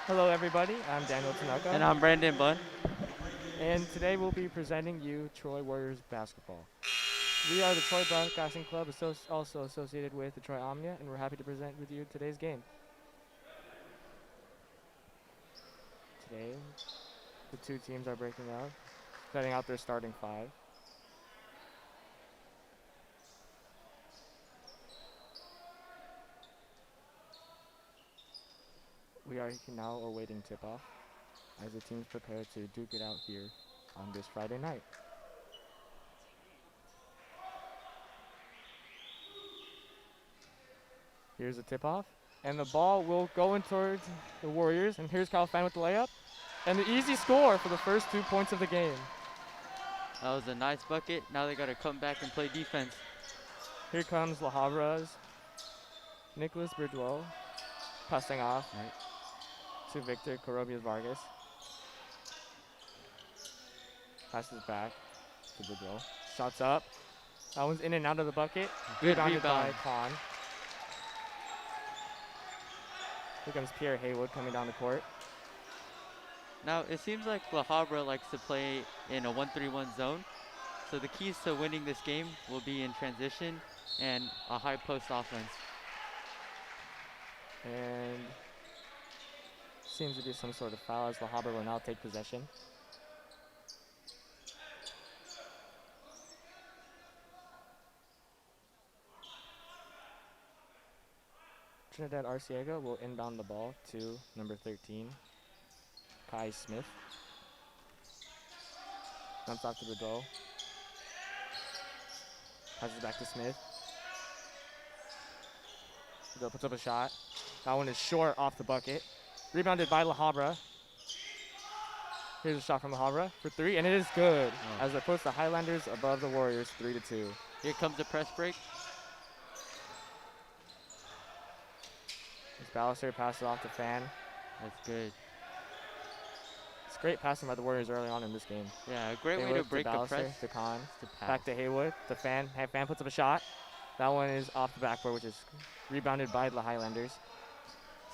Hello, everybody. I'm Daniel And Tanaka, I'm Brandon Bunn. and today we'll be presenting you Troy Warriors basketball. We are the Troy Broadcasting Club, also associated with the Troy Omnia, and we're happy to present with you today's game. Today, the two teams are breaking up, setting out their starting five. We are now awaiting tip-off as the teams prepare to duke it out here on this Friday night. Here's the tip-off, and the ball will go in towards the Warriors, and here's Kyle Fan with the layup, and the easy score for the first 2 points of the game. That was a nice bucket. Now they got to come back and play defense. Here comes La Habra's Nicholas Bridwell passing off Right. to Victor Corobias Vargas. Passes back to Bridwell. Shots up. That one's in and out of the bucket. Good Rebounded by rebound. Khan. Here comes Pierre Haywood coming down the court. Now it seems like La Habra likes to play in a 1-3-1 zone. So the keys to winning this game will be in transition and a high post offense. And seems to be some sort of foul as La Habra will now take possession. Trinidad Arciega will inbound the ball to number 13, Kai Smith. Dumps off to Bridwell. Passes back to Smith. Bridwell puts up a shot. That one is short off the bucket. Rebounded by La Habra. Here's a shot from La Habra for three, and it is good as it puts the Highlanders above the Warriors 3-2. Here comes the press break. As Ballister passes off to Fan. That's good. It's great passing by the Warriors early on in this game. Yeah, a great way Haywood to break a Ballister, press. to Khan. To pass. Back to Haywood. To Fan. Fan puts up a shot. That one is off the backboard, which is rebounded by the Highlanders.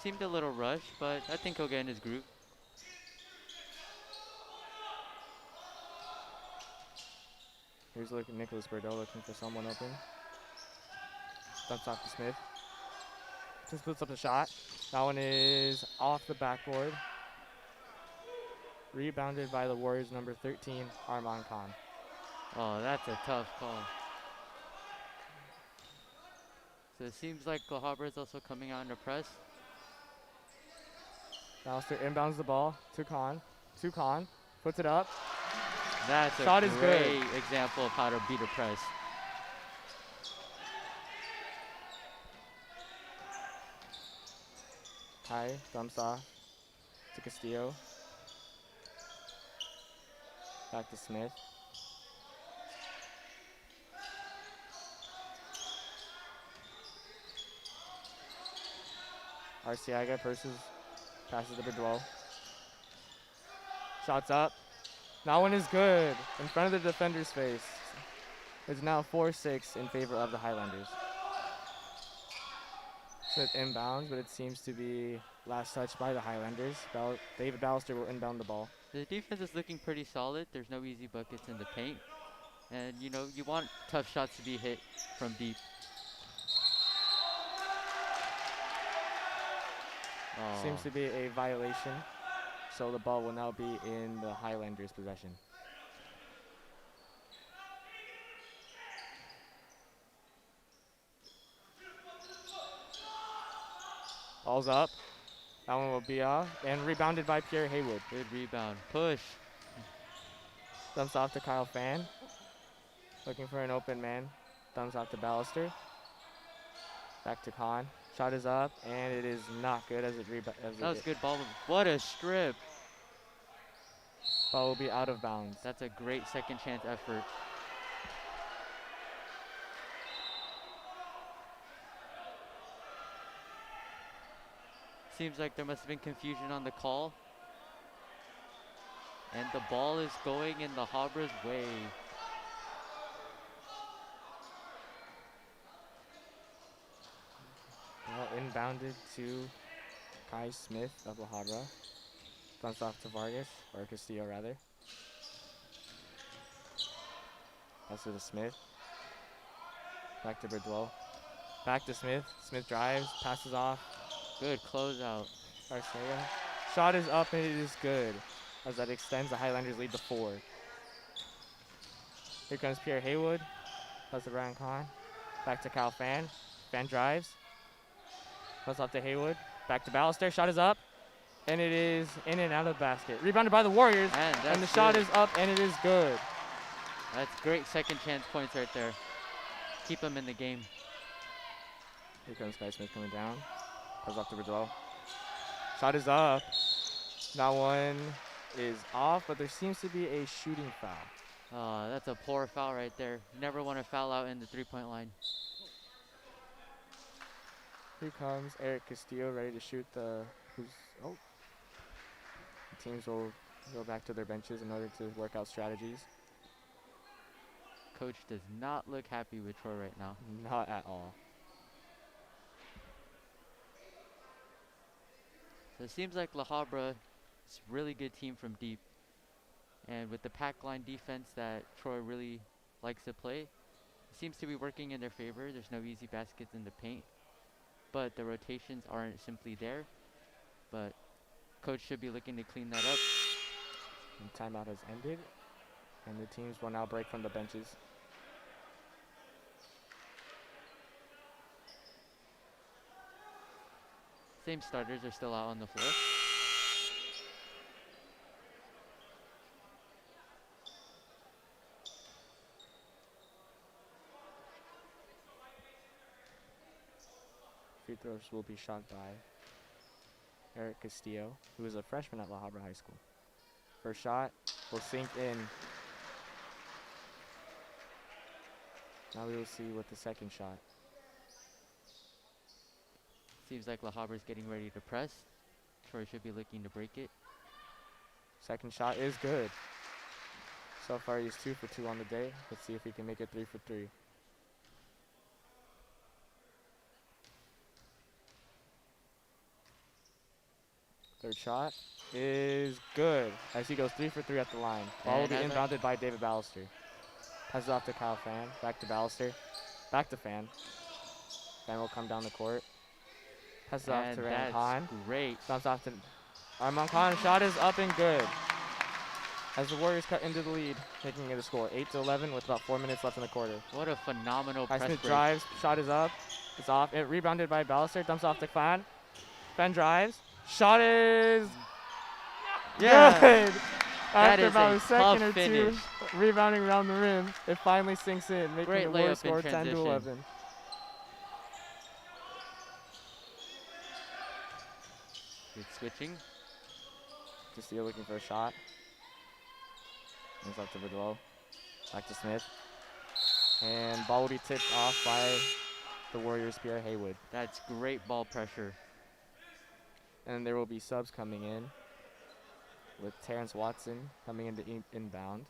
Seemed a little rushed, but I think he'll get in his groove. Here's Nicholas Bordeaux looking for someone open. Dumps off to Smith. Just puts up a shot. That one is off the backboard. Rebounded by the Warriors number 13, Arman Khan. Oh, that's a tough call. So it seems like La Habra is also coming out in the press. Ballister inbounds the ball to Khan. Puts it up. That's Shot a is great good. example of how to beat a press. Kai dumps off to Castillo. Back to Smith. Arciaga passes to Bridwell. Shots up. That one is good in front of the defender's face. It's now 4-6 in favor of the Highlanders. Smith inbounds, but it seems to be last touch by the Highlanders. David Ballister will inbound the ball. The defense is looking pretty solid. There's no easy buckets in the paint. And, you know, you want tough shots to be hit from deep. Oh. Seems to be a violation, so the ball will now be in the Highlanders' possession. Ball's up. That one will be off and rebounded by Pierre Haywood. Good rebound. Push. Dumps off to Kyle Fan. Looking for an open man. Dumps off to Ballister. Back to Khan. Shot is up, and it is not good as it rebounds. That was good ball. What a strip. Ball will be out of bounds. That's a great second chance effort. Seems like there must have been confusion on the call. And the ball is going in the Habra's way. Ball inbounded to Kai Smith of La Habra. Bounce off to Vargas, or Castillo rather. Pass to the Smith. Back to Bridwell. Back to Smith. Smith drives, passes off. Good closeout. Garcia. Shot is up and it is good, as that extends the Highlanders' lead to 4. Here comes Pierre Haywood. Pass to Brian Kahn. Back to Kyle Fan. Fan drives. Pass off to Haywood. Back to Ballister. Shot is up. And it is in and out of the basket. Rebounded by the Warriors. And the shot is up and it is good. That's great second chance points right there. Keep them in the game. Here comes Kai Smith coming down. Goes off to Bridwell. Shot is up. That one is off, but there seems to be a shooting foul. That's a poor foul right there. Never want to foul out in the three-point line. Here comes Eric Castillo ready to shoot the teams will go back to their benches in order to work out strategies. Coach does not look happy with Troy right now. Not at all. So it seems like La Habra is a really good team from deep. And with the pack line defense that Troy really likes to play, it seems to be working in their favor. There's no easy baskets in the paint, but the rotations aren't simply there. But coach should be looking to clean that up. And timeout has ended, and the teams will now break from the benches. Same starters are still out on the floor. Free throws will be shot by Eric Castillo, who is a freshman at La Habra High School. First shot will sink in. Now we will see with the second shot. Seems like La Habra is getting ready to press. Troy should be looking to break it. Second shot is good. So far he's 2 for 2 on the day. Let's see if he can make it 3 for 3. Third shot is good, as he goes 3 for 3 at the line. Ball will be inbounded by David Ballister. Passes off to Kyle Fan, back to Ballister, back to Fan. Fan will come down the court. Passes off to Armand Khan. Great. Bounce off to Armand Khan. Shot is up and good, as the Warriors cut into the lead, making it a score 8-11 with about 4 minutes left in the quarter. What a phenomenal press Smith break. drives, shot is up, it's off. It rebounded by Ballister, dumps off to Fan. Fan drives, shot is good. After about a second or two, rebounding around the rim, it finally sinks in, making the Warriors score 10-11. Good switching. Castillo looking for a shot. Moves up to Bridwell. Back to Smith. And ball will be tipped off by the Warriors' Pierre Haywood. That's great ball pressure. And there will be subs coming in, with Terrence Watson coming into inbound.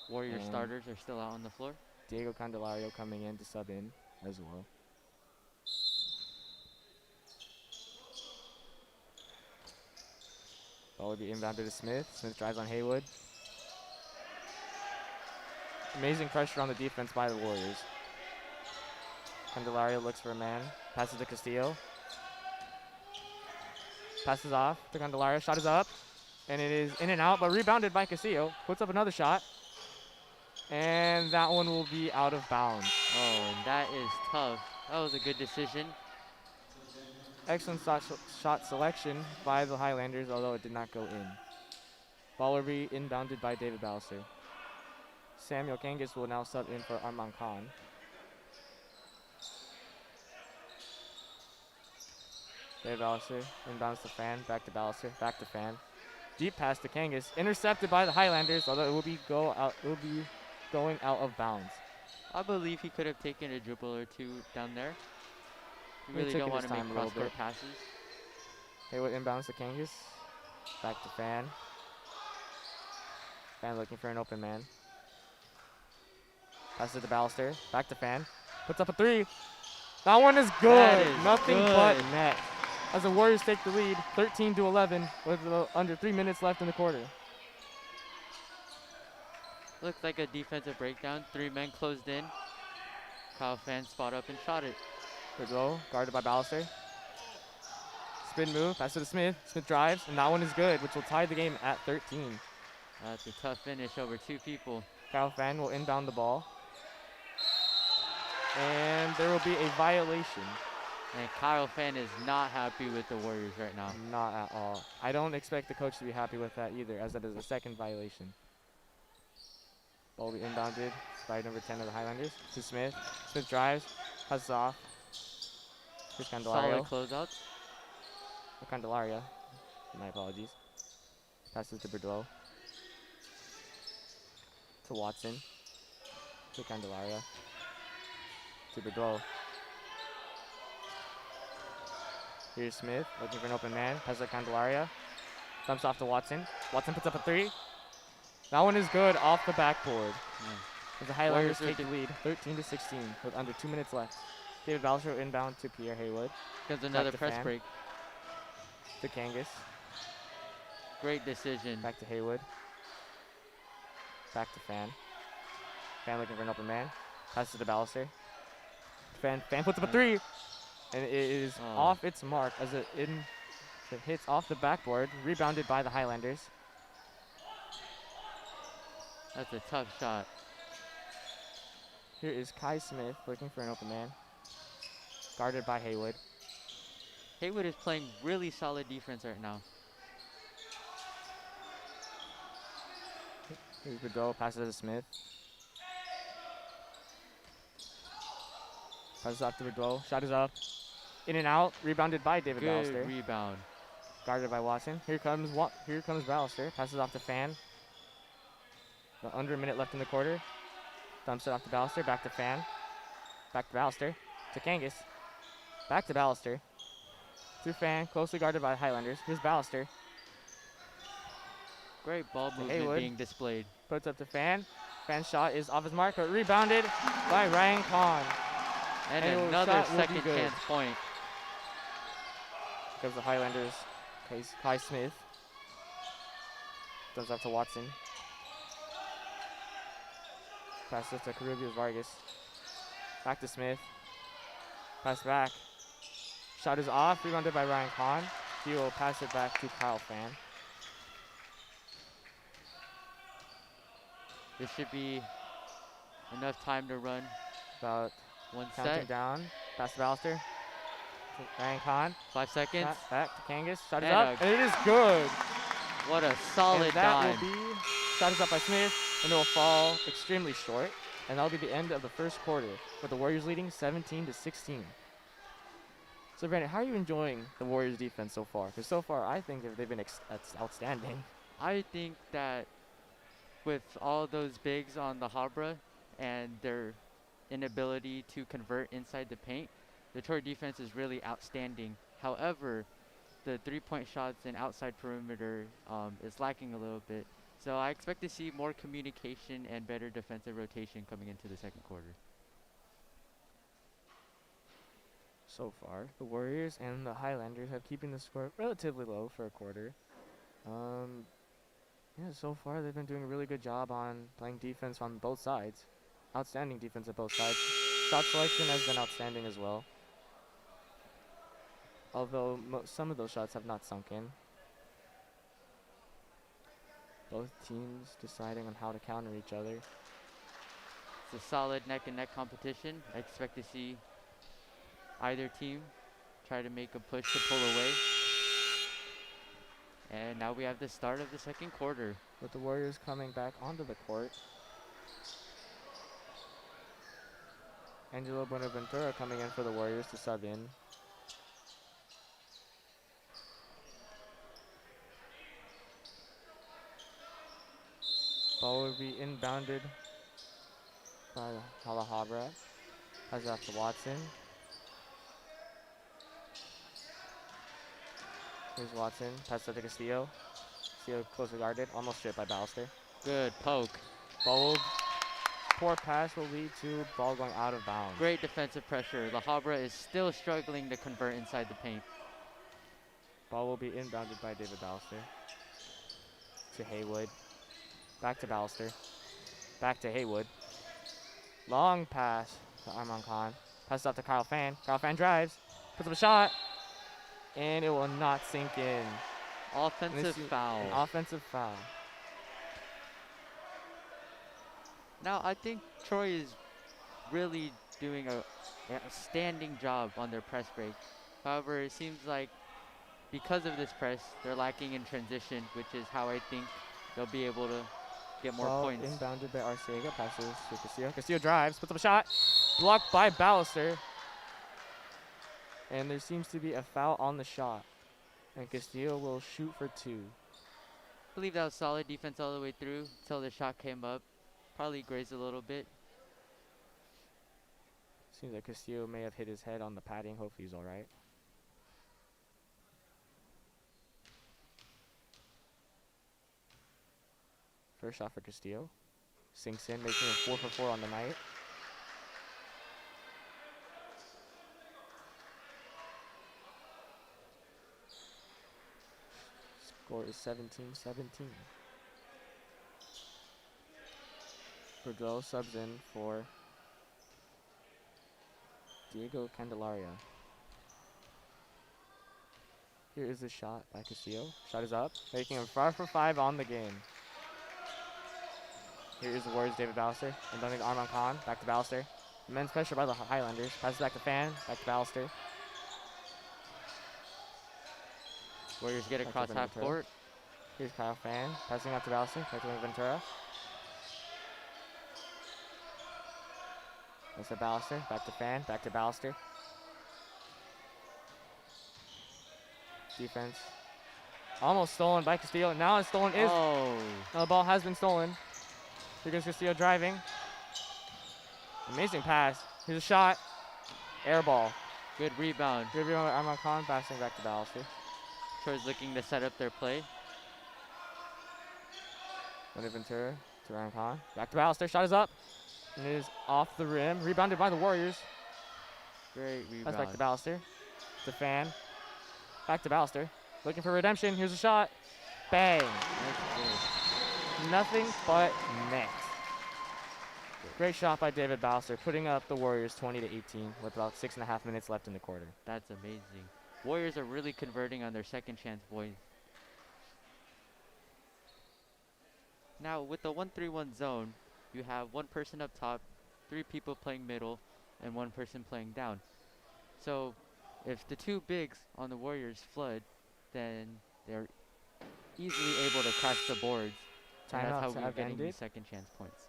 Warrior starters are still out on the floor. Diego Candelario coming in to sub in as well. Ball will be inbounded to Smith. Smith drives on Haywood. Amazing pressure on the defense by the Warriors. Candelario looks for a man. Passes to Castillo. Passes off to Candelario. Shot is up. And it is in and out, but rebounded by Castillo. Puts up another shot. And that one will be out of bounds. Oh, and that is tough. That was a good decision. Excellent shot selection by the Highlanders, although it did not go in. Ball will be inbounded by David Ballister. Samuel Kangas will now sub in for Armand Khan. David Ballister inbounds to Fan, back to Ballister, back to Fan. Deep pass to Kangas, intercepted by the Highlanders, although it will be going out of bounds. I believe he could have taken a dribble or two down there. You really don't want to make cross-court passes. Haywood inbounds to Kangas. Back to Fan. Fan looking for an open man. Passes to Ballister. Back to Fan. Puts up a 3. That one is good. Nothing but net. as the Warriors take the lead, 13-11, with under 3 minutes left in the quarter. Looks like a defensive breakdown. 3 men closed in. Kyle Fan spot up and shot it. Good roll, guarded by Ballister. Spin move, pass to Smith. Smith drives, and that one is good, which will tie the game at 13. That's a tough finish over 2 people. Kyle Fan will inbound the ball. And there will be a violation. And Kyle Fan is not happy with the Warriors right now. Not at all. I don't expect the coach to be happy with that either, as that is the second violation. Ball will be inbounded by number 10 of the Highlanders to Smith. Smith drives, passes off. Here's Candelario. Solid closeouts. Or Candelaria. My apologies. Passes to Bordeaux. To Watson. To Candelaria. To Bordeaux. Here's Smith looking for an open man. Passes to Candelaria. Dumps off to Watson. Watson puts up a 3. That one is good off the backboard. As the Highlanders take the lead, 13-16, with under 2 minutes left. David Ballister inbound to Pierre Haywood. Comes another to press Fan. break. To Kangas. Great decision. Back to Haywood. Back to Fan. Fan looking for an open man. Passes to Ballister. Fan puts up a 3. And it is off its mark as it hits off the backboard. Rebounded by the Highlanders. That's a tough shot. Here is Kai Smith looking for an open man. Guarded by Haywood. Haywood is playing really solid defense right now. Here's Bordeaux, passes to Smith. Passes off to Bordeaux, shot is up. In and out, rebounded by David Ballister. Good rebound. Guarded by Watson. Here comes Ballister, passes off to Fan. Under a minute left in the quarter. Dumps it off to Ballister, back to Fan. Back to Ballister, to Kangas. Back to Ballister. To Fan, closely guarded by the Highlanders. Here's Ballister. Great ball movement Haywood. being displayed. Puts up to Fan. Fan's shot is off his mark, but rebounded by Ryan Khan. And Haywood's another shot will be second good. chance point. Because the Highlanders, Kai Smith. Dumps up to Watson. Passes to Carubius Vargas. Back to Smith. Pass back. Shot is off, rebounded by Ryan Khan. He will pass it back to Kyle Fan. This should be enough time to run About one counting set. down. Pass to Ballister. To Ryan Khan. 5 seconds. Back to Kangas. Shot is And up, and it is good. What a solid And that dime. will be, shot is up by Smith, and it will fall extremely short. And that'll be the end of the first quarter, with the Warriors leading 17-16. So Brandon, how are you enjoying the Warriors defense so far? Because so far, I think they've been outstanding. I think that with all those bigs on the Habra and their inability to convert inside the paint, the Troy defense is really outstanding. However, the 3-point shots and outside perimeter is lacking a little bit. So I expect to see more communication and better defensive rotation coming into the second quarter. So far, the Warriors and the Highlanders have keeping the score relatively low for a quarter. Yeah, so far they've been doing a really good job on playing defense on both sides. Outstanding defense at both sides. Shot selection has been outstanding as well. Although some of those shots have not sunk in. Both teams deciding on how to counter each other. It's a solid neck-and-neck competition. I expect to see either team try to make a push to pull away. And now we have the start of the second quarter. With the Warriors coming back onto the court. Angelo Buenaventura coming in for the Warriors to sub in. Ball will be inbounded by Habra. Has it off to Watson. Here's Watson. Pass to Castillo. Castillo closely guarded. Almost stripped by Ballister. Good poke. Ball. Poor pass will lead to ball going out of bounds. Great defensive pressure. La Habra is still struggling to convert inside the paint. Ball will be inbounded by David Ballister. To Haywood. Back to Ballister. Back to Haywood. Long pass to Arman Khan. Passes out to Kyle Fan. Kyle Fan drives. Puts up a shot. And it will not sink in. Offensive foul. An offensive foul. Now, I think Troy is really doing a outstanding job on their press break. However, it seems like because of this press, they're lacking in transition, which is how I think they'll be able to get more Ball points. inbounded by Arcega. Passes to Castillo. Castillo drives. Puts up a shot. Blocked by Ballister. And there seems to be a foul on the shot. And Castillo will shoot for 2. I believe that was solid defense all the way through until the shot came up. Probably grazed a little bit. Seems like Castillo may have hit his head on the padding. Hopefully he's all right. First shot for Castillo. Sinks in, making it 4 for 4 on the night. Score is 17-17. Bordeaux subs in for Diego Candelaria. Here is the shot by Castillo. Shot is up, making him 5 for 5 on the game. Here is the Warriors' David Ballister. And then Arman Khan, back to Ballister. Immense pressure by the Highlanders. Passes back to Fan, back to Ballister. Warriors get Back to across half Ventura. court. Here's Kyle Fan, passing out to Ballister, back to Ventura. That's to Ballister, back to Fan, back to Ballister. Defense. Almost stolen by Castillo. Now it's stolen. Oh, Now the ball has been stolen. Here goes Castillo driving. Amazing pass. Here's a shot. Air ball. good rebound. Good rebound by Arman Khan, passing back to Ballister. Troy's looking to set up their play. Ventura to Arman Khan. Back to Ballister. Shot is up. And it is off the rim. Rebounded by the Warriors. Great rebound. Pass back to Ballister. To Fan. Back to Ballister. Looking for redemption. Here's a shot. Bang. Nothing but net. Great shot by David Ballister, putting up the Warriors 20-18 with about 6.5 minutes left in the quarter. That's amazing. Warriors are really converting on their second chance boys. Now with the 1-3-1 zone, you have one person up top, 3 people playing middle, and 1 person playing down. So if the 2 bigs on the Warriors flood, then they're easily able to crash the boards. And that's how Timeouts we're have getting ended. these second chance points.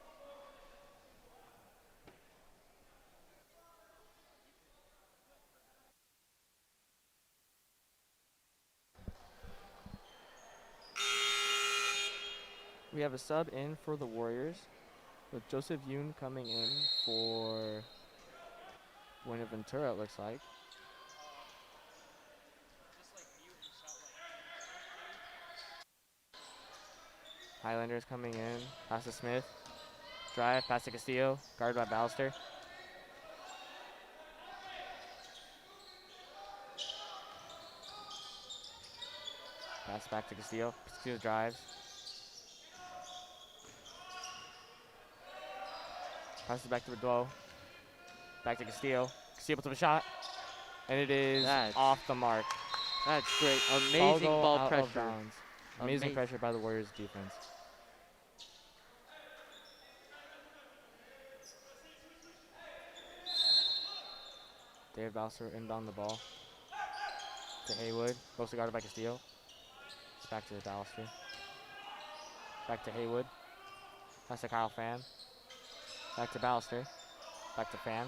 We have a sub in for the Warriors, with Joseph Yoon coming in for Buenaventura, it looks like. Highlanders coming in, pass to Smith. Drive, pass to Castillo, guarded by Ballister. Pass back to Castillo. Castillo drives. Passes back to Bordeaux. Back to Castillo. Castillo puts up a shot. And it is That's off the mark. That's great. Amazing Ball ball out of pressure. bounds. Amazing pressure by the Warriors defense. David Ballister inbound the ball to Haywood. Closely guarded by Castillo. Back to Ballister. Back to Haywood. Pass to Kyle Fan. Back to Ballister. Back to Fan.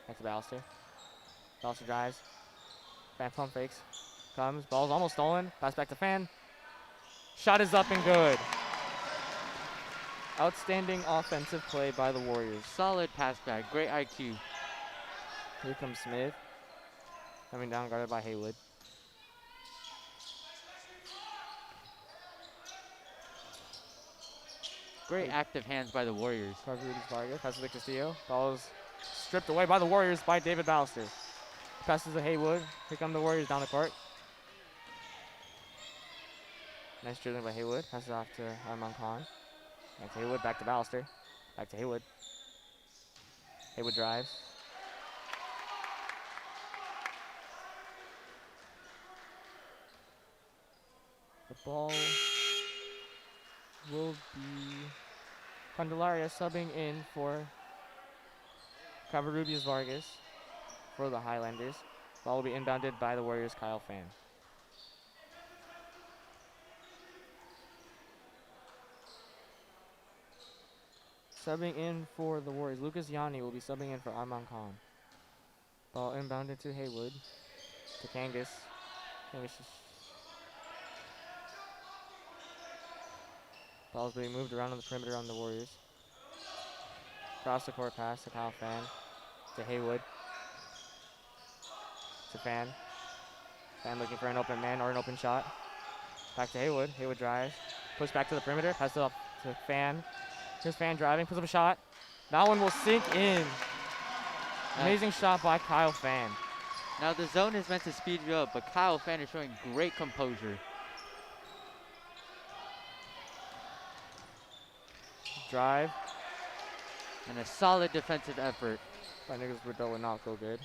Back to Ballister. Ballister drives. Fan pump fakes. Comes. Ball's almost stolen. Pass back to Fan. Shot is up and good. Outstanding offensive play by the Warriors. Solid pass back. Great IQ. Here comes Smith. Coming down, guarded by Haywood. Great active hands by the Warriors. Vargas passes to Castillo. Ball is stripped away by the Warriors by David Ballister. Passes to Haywood. Here come the Warriors down the court. Nice dribbling by Haywood. Passes off to Arman Khan. Back to Haywood. Back to Ballister. Back to Haywood. Haywood drives. The ball will be Candelaria subbing in for Covarrubias Vargas for the Highlanders. Ball will be inbounded by the Warriors' Kyle Fan. Subbing in for the Warriors, Lucas Yanni will be subbing in for Arman Khan. Ball inbounded to Haywood, to Kangas. Ball's being moved around on the perimeter on the Warriors. Cross the court pass to Kyle Fan, to Haywood, to Fan. Fan looking for an open man or an open shot. Back to Haywood. Haywood drives. Push back to the perimeter. Pass it up to Fan. Here's Fan driving. Puts up a shot. That one will sink in. Amazing shot by Kyle Fan. Now the zone is meant to speed you up, but Kyle Fan is showing great composure. Drive. And a solid defensive effort. By Nicholas Bordeaux will not go good.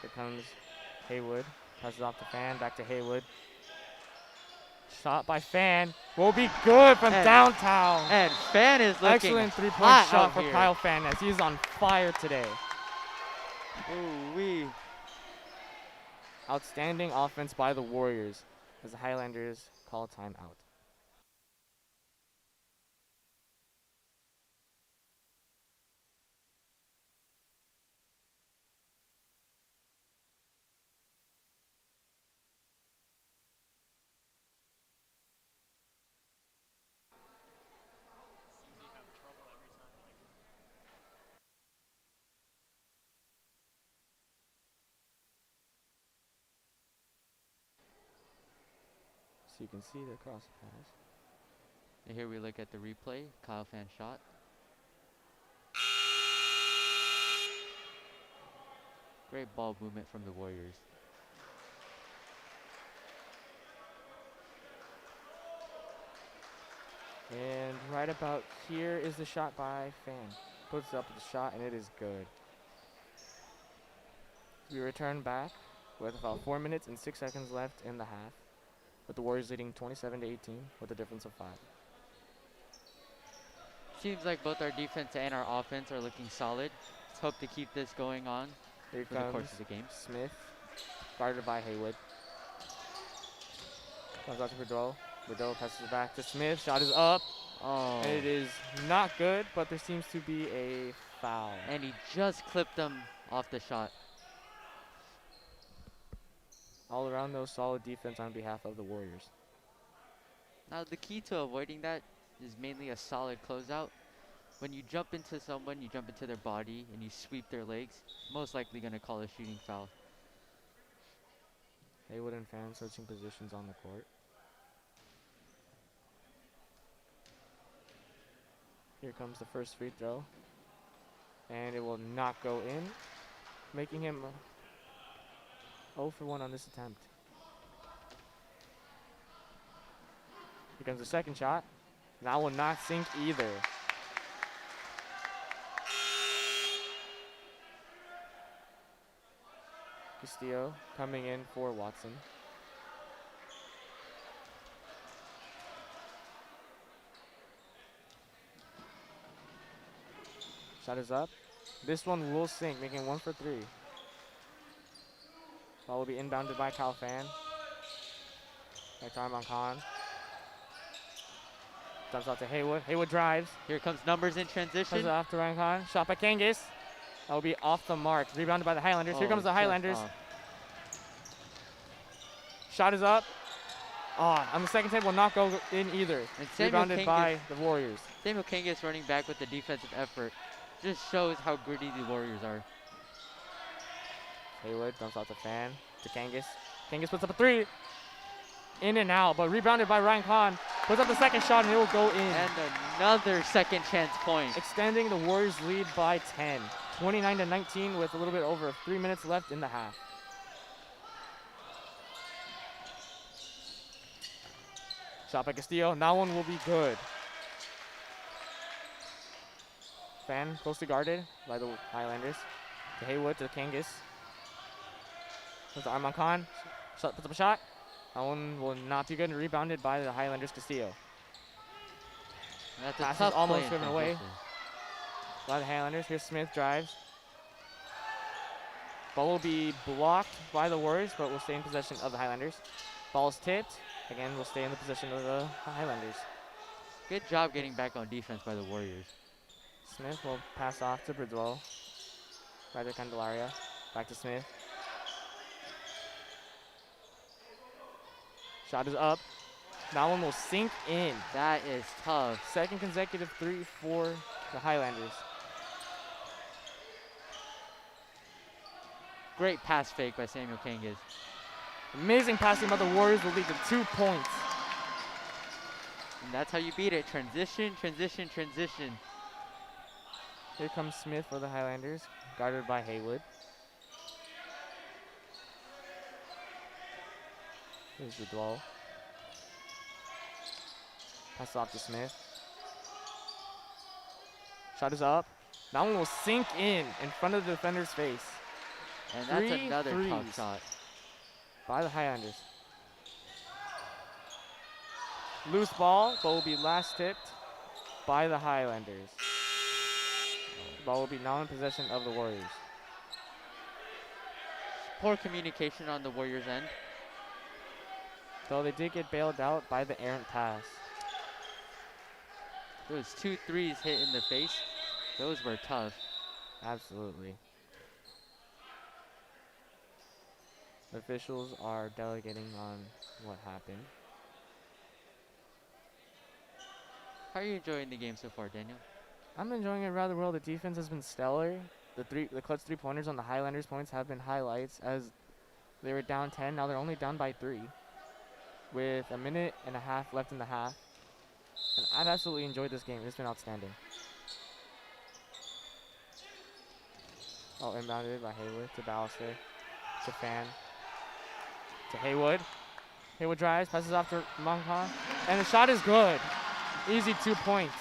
Here comes Haywood. Passes off to Fan. Back to Haywood. Shot by Fan will be good from downtown. And Fan is looking excellent three-point shot for here. Kyle Fan as he's on fire today. Ooh-wee. Outstanding offense by the Warriors as the Highlanders call timeout. So you can see the cross pass. And here we look at the replay. Kyle Fan shot. Great ball movement from the Warriors. And right about here is the shot by Fan. Puts up the shot and it is good. We return back with about 4 minutes and 6 seconds left in the half, with the Warriors leading 27-18 with a difference of 5. Seems like both our defense and our offense are looking solid. Let's hope to keep this going on Here for the course of the game. Smith, guarded by Haywood. Comes out to Bordeaux. Bordeaux passes it back to Smith. Shot is up. Oh. And it is not good, but there seems to be a foul. And he just clipped them off the shot. All around though, solid defense on behalf of the Warriors. Now the key to avoiding that is mainly a solid closeout. When you jump into someone, you jump into their body and you sweep their legs, most likely going to call a shooting foul. Haywood and Fan switching positions on the court. Here comes the first free throw. And it will not go in, making him 0 for 1 on this attempt. Here comes the second shot. That will not sink either. Castillo coming in for Watson. Shot is up. This one will sink, making 1 for 3. Ball will be inbounded by Kyle Fan. Back to Arman Khan. Dumps out to Haywood. Haywood drives. Here comes numbers in Passes transition. it off to Ryan Khan. Shot by Kangas. That will be off the mark. Rebounded by the Highlanders. Here comes the just Highlanders. off. Shot is up. On the second table will not go in either. And Samuel Rebounded by the Warriors. Samuel Kangas running back with the defensive effort just shows how gritty the Warriors are. Haywood dumps out to Fan, to Kangas. Kangas puts up a 3. In and out, but rebounded by Ryan Khan. Puts up the second shot and it will go in. And another second chance point. Extending the Warriors lead by 10. 29-19 with a little bit over 3 minutes left in the half. Shot by Castillo. That one will be good. Fan closely guarded by the Highlanders. To Haywood, to Kangas. With the arm on Khan. Puts up a shot. That one will not be good and rebounded by the Highlanders Castillo. That's Pass a tough is almost play in driven away transition. by the Highlanders. Here's Smith drives. Ball will be blocked by the Warriors, but will stay in possession of the Highlanders. Ball is tipped. Again, will stay in the possession of the Highlanders. Good job getting back on defense by the Warriors. Smith will pass off to Bridwell. Right to Candelaria. Back to Smith. Shot is up. That one will sink in. That is tough. Second consecutive three for the Highlanders. Great pass fake by Samuel Kangas. Amazing passing by the Warriors will lead to 2 points. And that's how you beat it. Transition, transition, transition. Here comes Smith for the Highlanders, guarded by Haywood. Here's the duel. Pass off to Smith. Shot is up. That one will sink in front of the defender's face. And that's 3 another threes tough shot. by the Highlanders. Loose ball, but will be last tipped by the Highlanders. Ball will be now in possession of the Warriors. Poor communication on the Warriors' end. Though they did get bailed out by the errant pass. Those 2 threes hit in the face, those were tough. Absolutely. The officials are delegating on what happened. How are you enjoying the game so far, Daniel? I'm enjoying it rather well. The defense has been stellar. The clutch three-pointers on the Highlanders' points have been highlights, as they were down 10. Now they're only down by 3 with a minute and a half left in the half. And I've absolutely enjoyed this game. It's been outstanding. Oh, inbounded by Haywood to Ballister, to Fan, to Haywood. Haywood drives, passes off to Monkan, and the shot is good. Easy 2 points.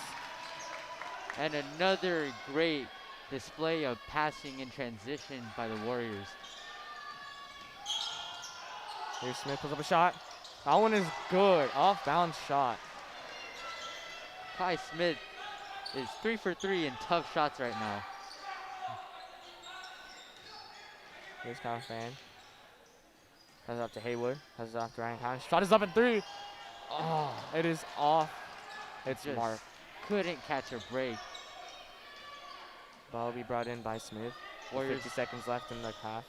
And another great display of passing in transition by the Warriors. Here's Smith, puts up a shot. That one is good. Off-balance shot. Kai Smith is 3 for 3 in tough shots right now. Here's Kyle Fan. Passes off to Haywood. Passes off to Ryan Collins. Shot is up at 3. Oh, it is off. It's Just marked. couldn't catch a break. Ball will be brought in by Smith. With Warriors 50 seconds left in the half.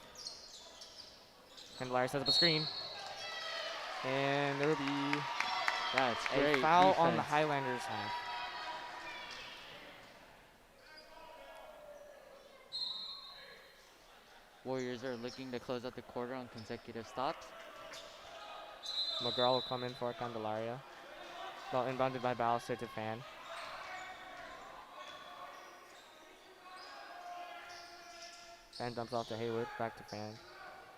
Candelaria sets up a screen. And there will be That's a great foul defense. on the Highlanders half. Warriors are looking to close out the quarter on consecutive stops. McGraw will come in for Candelaria. Ball inbounded by Ballister to Fan. Fan dumps off to Haywood. Back to Fan.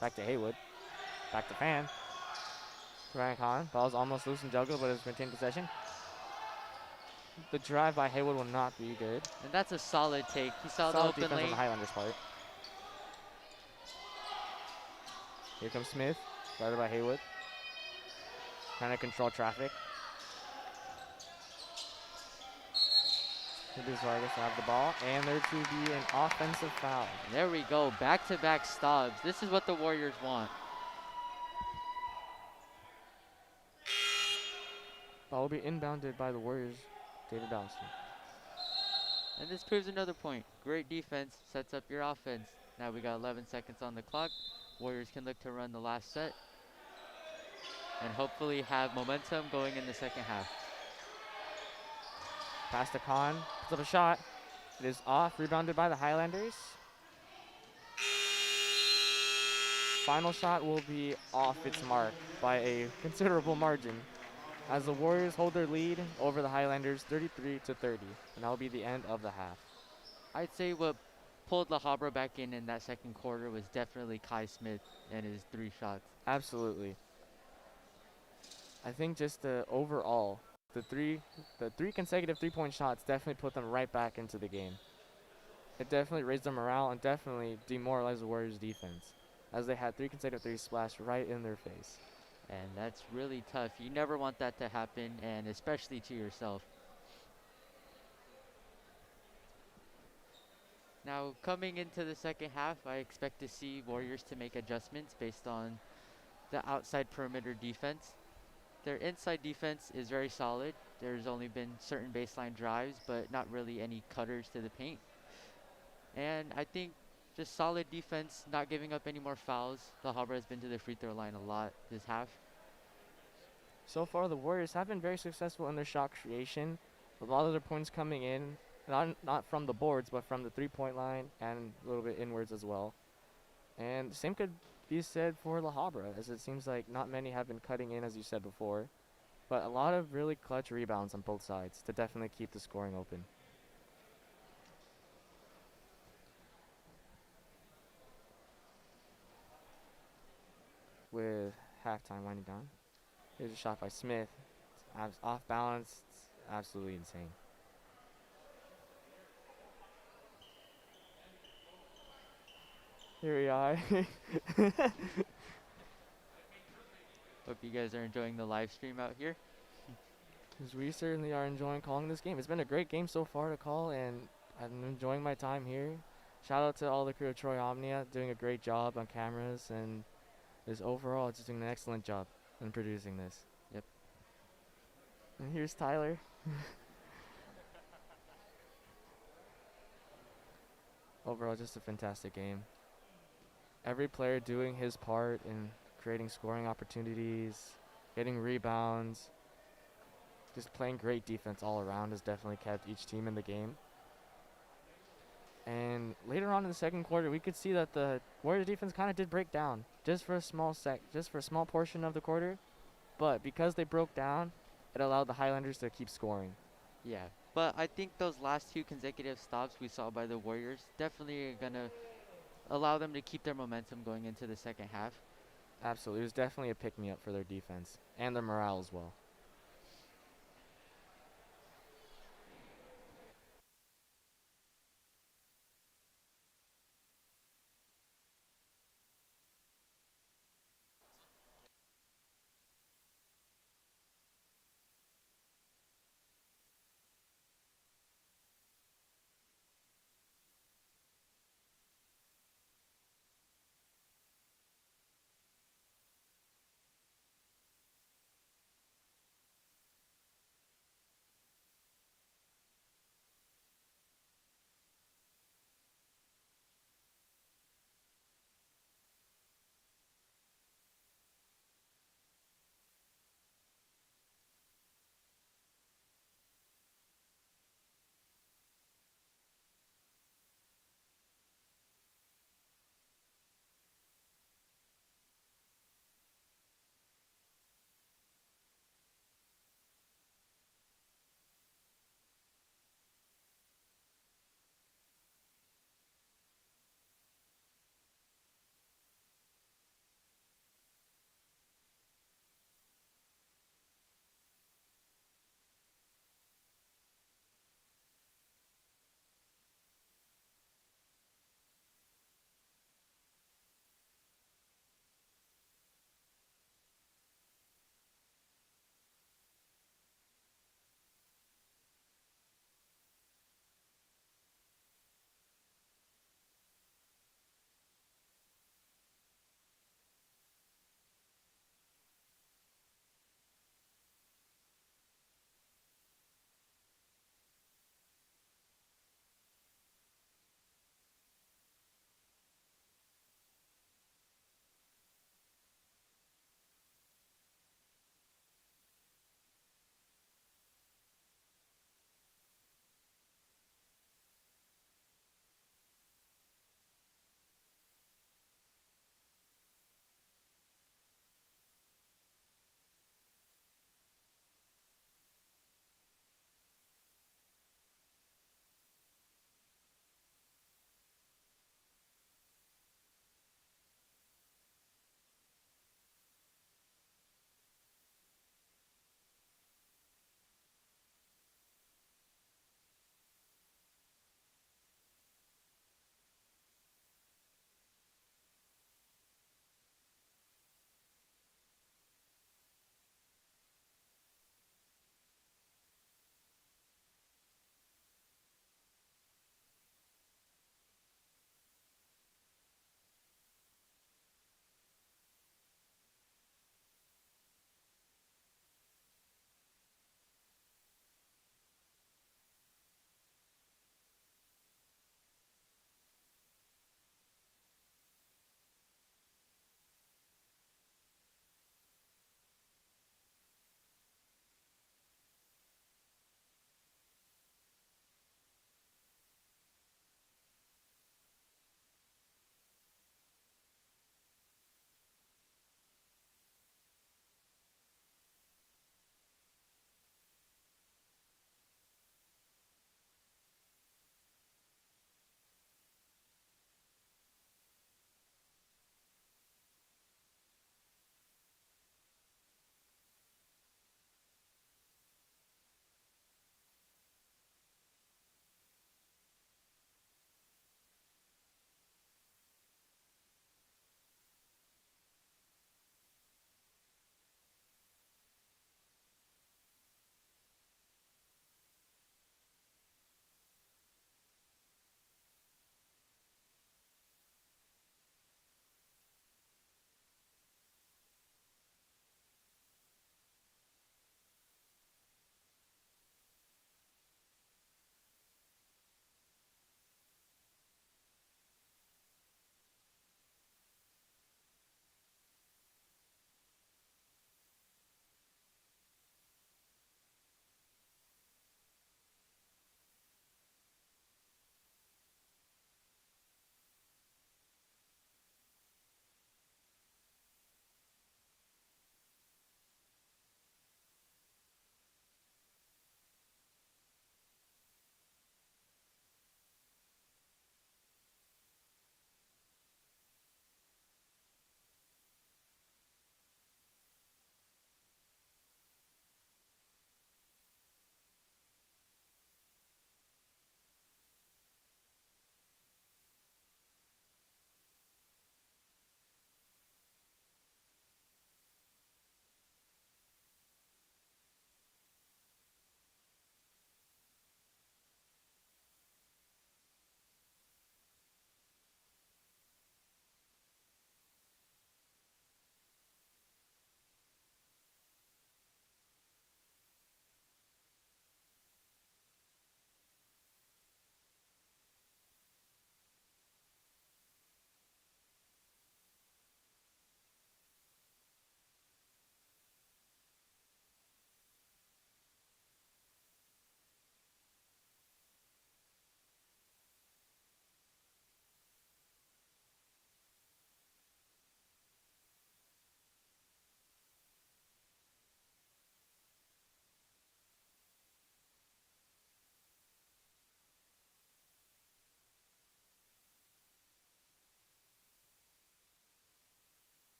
Back to Haywood. Back to Fan. Ryan Khan. Ball's almost loose and juggled, but has retained possession. The drive by Haywood will not be good. And that's a solid take. He saw the Solid open defense on lane. the Highlanders' part. Here comes Smith, guarded by Haywood. Trying to control traffic. Luis Vargas will have the ball, and there to be an offensive foul. There we go. Back-to-back stops. This is what the Warriors want. Ball will be inbounded by the Warriors, David Ballister. And this proves another point. Great defense sets up your offense. Now we got 11 seconds on the clock. Warriors can look to run the last set and hopefully have momentum going in the second half. Pass to Khan, puts up a shot. It is off, rebounded by the Highlanders. Final shot will be off its mark by a considerable margin, as the Warriors hold their lead over the Highlanders 33-30, and that will be the end of the half. I'd say what pulled La Habra back in that second quarter was definitely Kai Smith and his 3 shots. Absolutely. I think just the overall, the three, the three consecutive 3-point shots definitely put them right back into the game. It definitely raised their morale and definitely demoralized the Warriors' defense, as they had 3 consecutive threes splashed right in their face. And that's really tough. You never want that to happen, and especially to yourself. Now, coming into the second half, I expect to see Warriors to make adjustments based on the outside perimeter defense. Their inside defense is very solid. There's only been certain baseline drives, but not really any cutters to the paint. And I think just solid defense, not giving up any more fouls. The Habra has been to the free throw line a lot this half. So far, the Warriors have been very successful in their shot creation. A lot of their points coming in, not from the boards, but from the 3-point line and a little bit inwards as well. And the same could be said for La Habra, as it seems like not many have been cutting in, as you said before. But a lot of really clutch rebounds on both sides to definitely keep the scoring open. With halftime winding down. Here's a shot by Smith. It's off balance. It's absolutely insane. Here we are. Hope you guys are enjoying the live stream out here. 'Cause we certainly are enjoying calling this game. It's been a great game so far to call, and I'm enjoying my time here. Shout out to all the crew of Troy Omnia, doing a great job on cameras, and just overall just doing an excellent job in producing this. Yep. And here's Tyler. Overall, just a fantastic game. Every player doing his part in creating scoring opportunities, getting rebounds, just playing great defense all around has definitely kept each team in the game. And later on in the second quarter, we could see that the Warriors defense kind of did break down just for a small portion of the quarter. But because they broke down, it allowed the Highlanders to keep scoring. Yeah. But I think those last two consecutive stops we saw by the Warriors definitely are going to allow them to keep their momentum going into the second half. Absolutely, it was definitely a pick-me-up for their defense and their morale as well.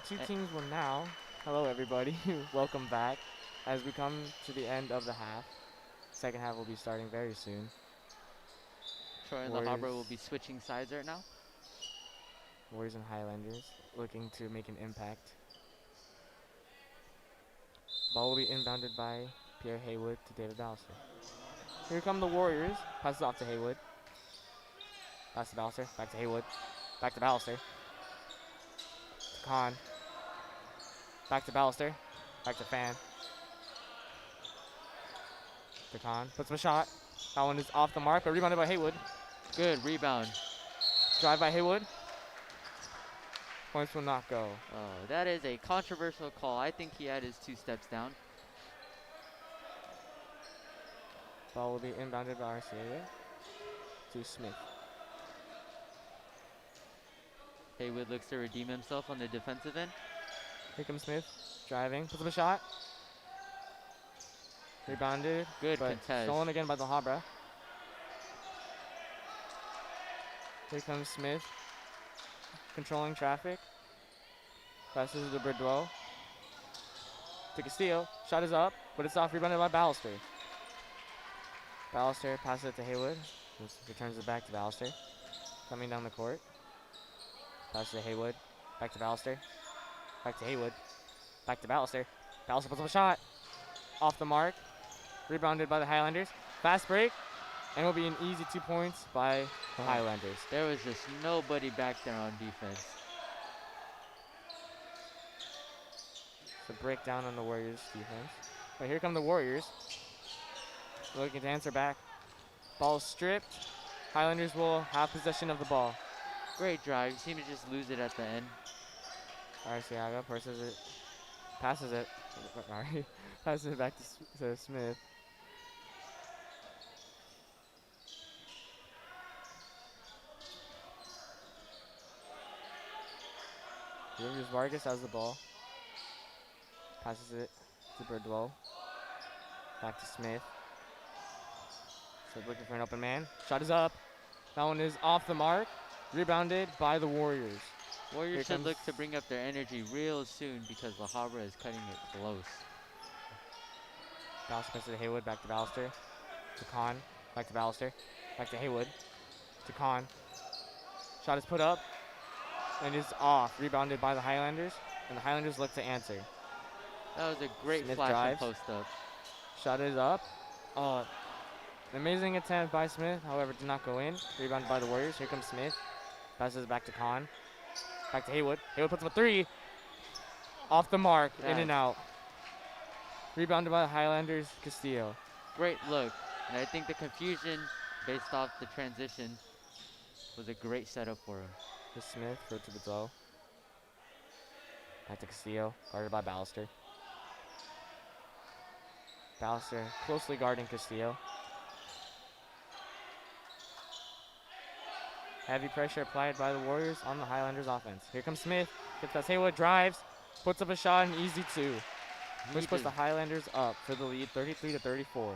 two teams will now. Hello, everybody. Welcome back. As we come to the end of the half, second half will be starting very soon. Troy and La Habra will be switching sides right now. Warriors and Highlanders looking to make an impact. Ball will be inbounded by Pierre Haywood to David Ballister. Here come the Warriors. Passes off to Haywood. Pass to Ballister. Back to Haywood. Back to Ballister. To Khan. Back to Ballister. Back to Fan. To Khan. Puts up a shot. That one is off the mark, but rebounded by Haywood. Good rebound. Drive by Haywood. Points will not go. Oh, that is a controversial call. I think he had his 2 steps down. Ball will be inbounded by Arcelia to Smith. Haywood looks to redeem himself on the defensive end. Here comes Smith, driving, puts up a shot. Rebounded, Good but contest. stolen again by the Habra. Here comes Smith, controlling traffic. Passes to Bridwell. To Castillo, shot is up, but it's off, rebounded by Ballister. Ballister passes it to Haywood, who returns it back to Ballister. Coming down the court. Passes to Haywood, back to Ballister. Back to Haywood, back to Ballister. Ballister puts up a shot, off the mark. Rebounded by the Highlanders. Fast break, and it will be an easy 2 points by the Highlanders. There was just nobody back there on defense. It's a breakdown on the Warriors' defense. But here come the Warriors. Looking to answer back. Ball stripped. Highlanders will have possession of the ball. Great drive. You seem to just lose it at the end. Arciaga passes it. Passes it. Sorry. Passes it back to Smith. Rivers Vargas has the ball. Passes it to Birdwell. Back to Smith. Smith looking for an open man. Shot is up. That one is off the mark. Rebounded by the Warriors. Warriors should look to bring up their energy real soon because La Habra is cutting it close. Ballister passes to Haywood. Back to Ballister. To Khan. Back to Ballister. Back to Haywood. To Khan. Shot is put up. And is off. Rebounded by the Highlanders. And the Highlanders look to answer. That was a great Smith flash drives. and post up. Shot is up. An amazing attempt by Smith, however, did not go in. Rebounded by the Warriors. Here comes Smith. Passes back to Khan. Back to Haywood. Haywood puts up a 3. Off the mark. In and out. Rebounded by the Highlanders. Castillo. Great look. And I think the confusion based off the transition was a great setup for him. To Smith for to the blow. Back to Castillo. Guarded by Ballister. Ballister closely guarding Castillo. Heavy pressure applied by the Warriors on the Highlanders offense. Here comes Smith. Gets that Haywood, drives, puts up a shot, an easy 2. Which puts the Highlanders up for the lead, 33-34.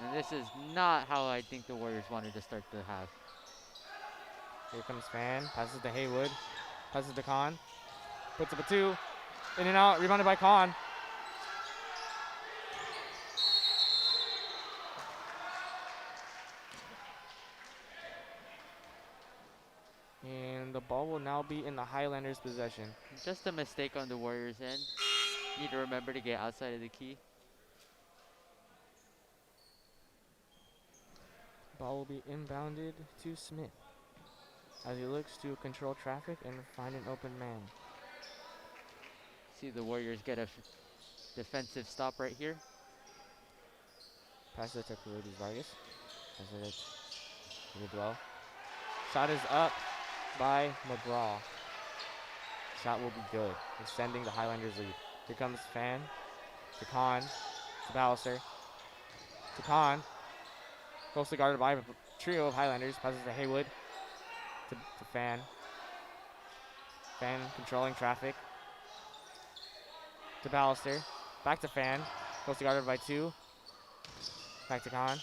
And this is not how I think the Warriors wanted to start the half. Here comes Fan, passes to Haywood, passes to Khan, puts up a 2, in and out, rebounded by Khan. And the ball will now be in the Highlanders' possession. Just a mistake on the Warriors' end. Need to remember to get outside of the key. Ball will be inbounded to Smith as he looks to control traffic and find an open man. See the Warriors get a defensive stop right here. Passes it to Carudis Vargas. Passes it to Goodwell. Shot is up by McGraw. Shot will be good, extending the Highlanders' lead. Here comes Fan to Khan to Ballister to Khan. Closely guarded by a trio of Highlanders. Passes to Haywood to Fan. Fan controlling traffic to Ballister. Back to Fan. Closely guarded by 2. Back to Khan.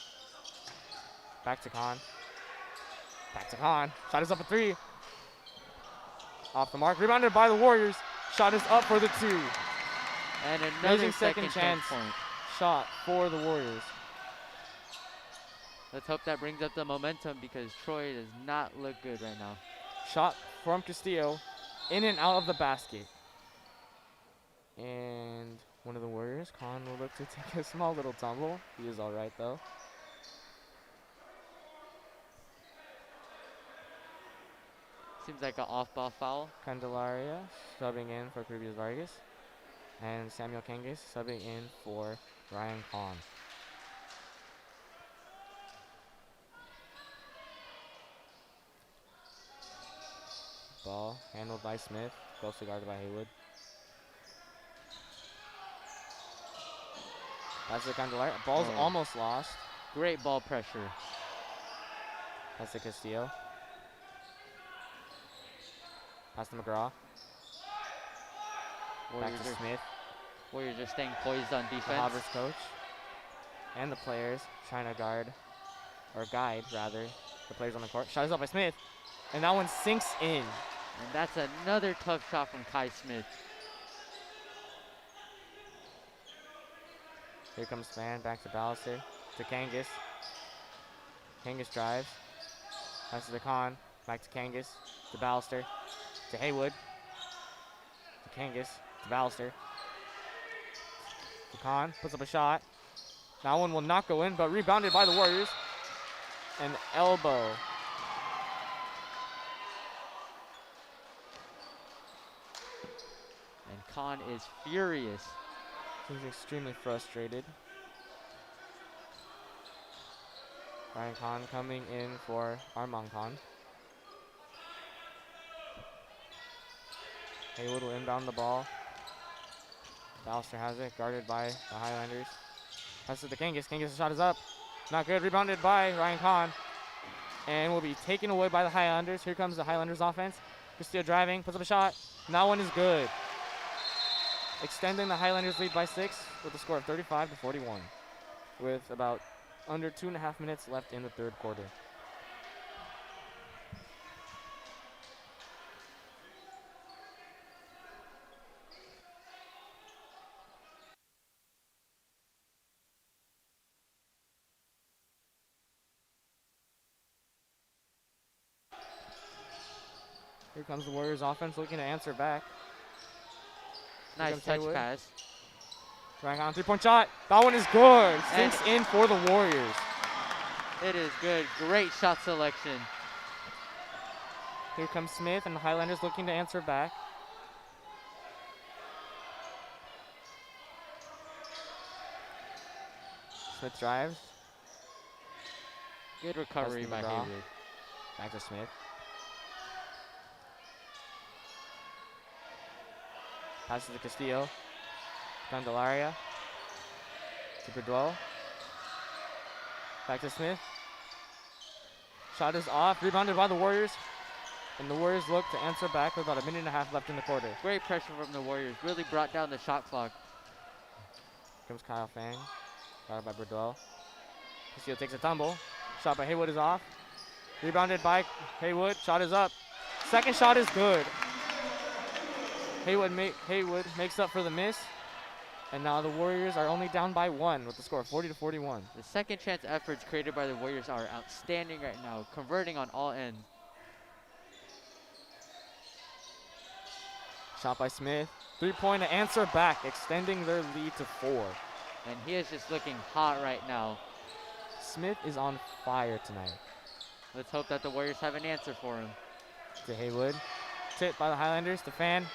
Back to Khan. Back to Khan. Shot is up a 3. Off the mark. Rebounded by the Warriors. Shot is up for the 2. And another Amazing second chance chance point. shot for the Warriors. Let's hope that brings up the momentum because Troy does not look good right now. Shot from Castillo, in and out of the basket. And one of the Warriors, Khan, will look to take a small little tumble. He is all right, though. Seems like an off-ball foul. Candelaria subbing in for previous Vargas. And Samuel Kangas subbing in for Ryan Khan. Ball handled by Smith, closely guarded by Haywood. That's the Candelaria. Ball's almost lost. Great ball pressure. That's the Castillo. Pass to McGraw. Back to Smith. Warriors are staying poised on The defense. Habra's coach. And the players trying to guide, or guide rather, the players on the court. Shot is up by Smith. And that one sinks in. And that's another tough shot from Kai Smith. Here comes Span, back to Ballister, to Kangas. Kangas drives. Passes to Khan, back to Kangas, to Ballister, to Haywood, to Kangas, to Ballister, to Khan, puts up a shot. That one will not go in, but rebounded by the Warriors. An elbow. And Khan is furious. He's extremely frustrated. Ryan Khan coming in for Armand Khan. Haywood will inbound the ball. Ballister has it, guarded by the Highlanders. Passes to Kangas. Kangas' shot is up. Not good. Rebounded by Ryan Khan. And will be taken away by the Highlanders. Here comes the Highlanders offense. Castillo driving, puts up a shot. And that one is good. Extending the Highlanders lead by 6 with a score of 35-41. With about under 2.5 minutes left in the third quarter. Here comes the Warriors offense looking to answer back. Nice touch Haywood. pass. Ryan Khan, 3-point shot. That one is good. Sinks in for the Warriors. It is good. Great shot selection. Here comes Smith and the Highlanders looking to answer back. Smith drives. Good recovery by McGraw. Haywood. Back to Smith. Passes to Castillo. Candelaria. To Berdwell. Back to Smith. Shot is off. Rebounded by the Warriors. And the Warriors look to answer back with about 1.5 minutes left in the quarter. Great pressure from the Warriors. Really brought down the shot clock. Here comes Kyle Fang. Guarded by Berdwell. Castillo takes a tumble. Shot by Haywood is off. Rebounded by Haywood. Shot is up. Second shot is good. Haywood makes up for the miss. And now the Warriors are only down by 1 with the score of 40-41. The second chance efforts created by the Warriors are outstanding right now, converting on all ends. Shot by Smith. 3-point to answer back, extending their lead to 4. And he is just looking hot right now. Smith is on fire tonight. Let's hope that the Warriors have an answer for him. To Haywood. Tipped by the Highlanders to Fan.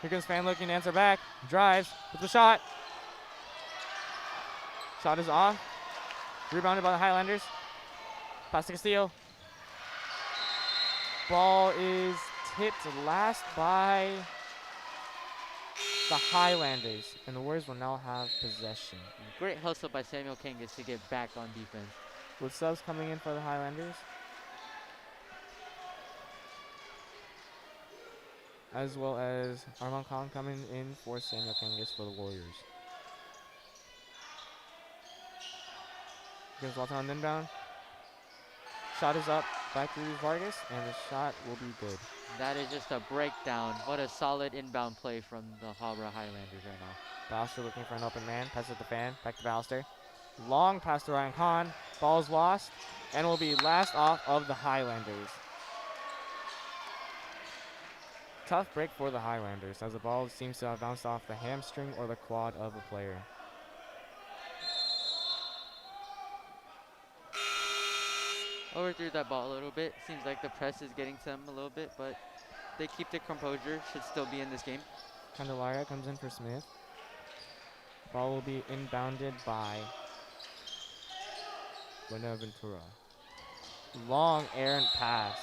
Here comes Fan looking to answer back. Drives with the shot. Shot is off. Rebounded by the Highlanders. Pass to Castillo. Ball is tipped last by the Highlanders. And the Warriors will now have possession. Great hustle by Samuel Kangas to get back on defense. With subs coming in for the Highlanders, as well as Armand Khan coming in for Samuel Kangas for the Warriors. Here's Walton on inbound. Shot is up. back to Luis Vargas, and the shot will be good. That is just a breakdown. What a solid inbound play from the Habra Highlanders right now. Ballister looking for an open man. Pass it to Fan. Back to Ballister. Long pass to Ryan Khan. Ball's lost, and will be last off of the Highlanders. Tough break for the Highlanders, as the ball seems to have bounced off the hamstring or the quad of a player. Overthrew that ball a little bit. Seems like the press is getting to them a little bit, but they keep their composure. Should still be in this game. Candelaria comes in for Smith. Ball will be inbounded by Buenaventura. Long errant pass.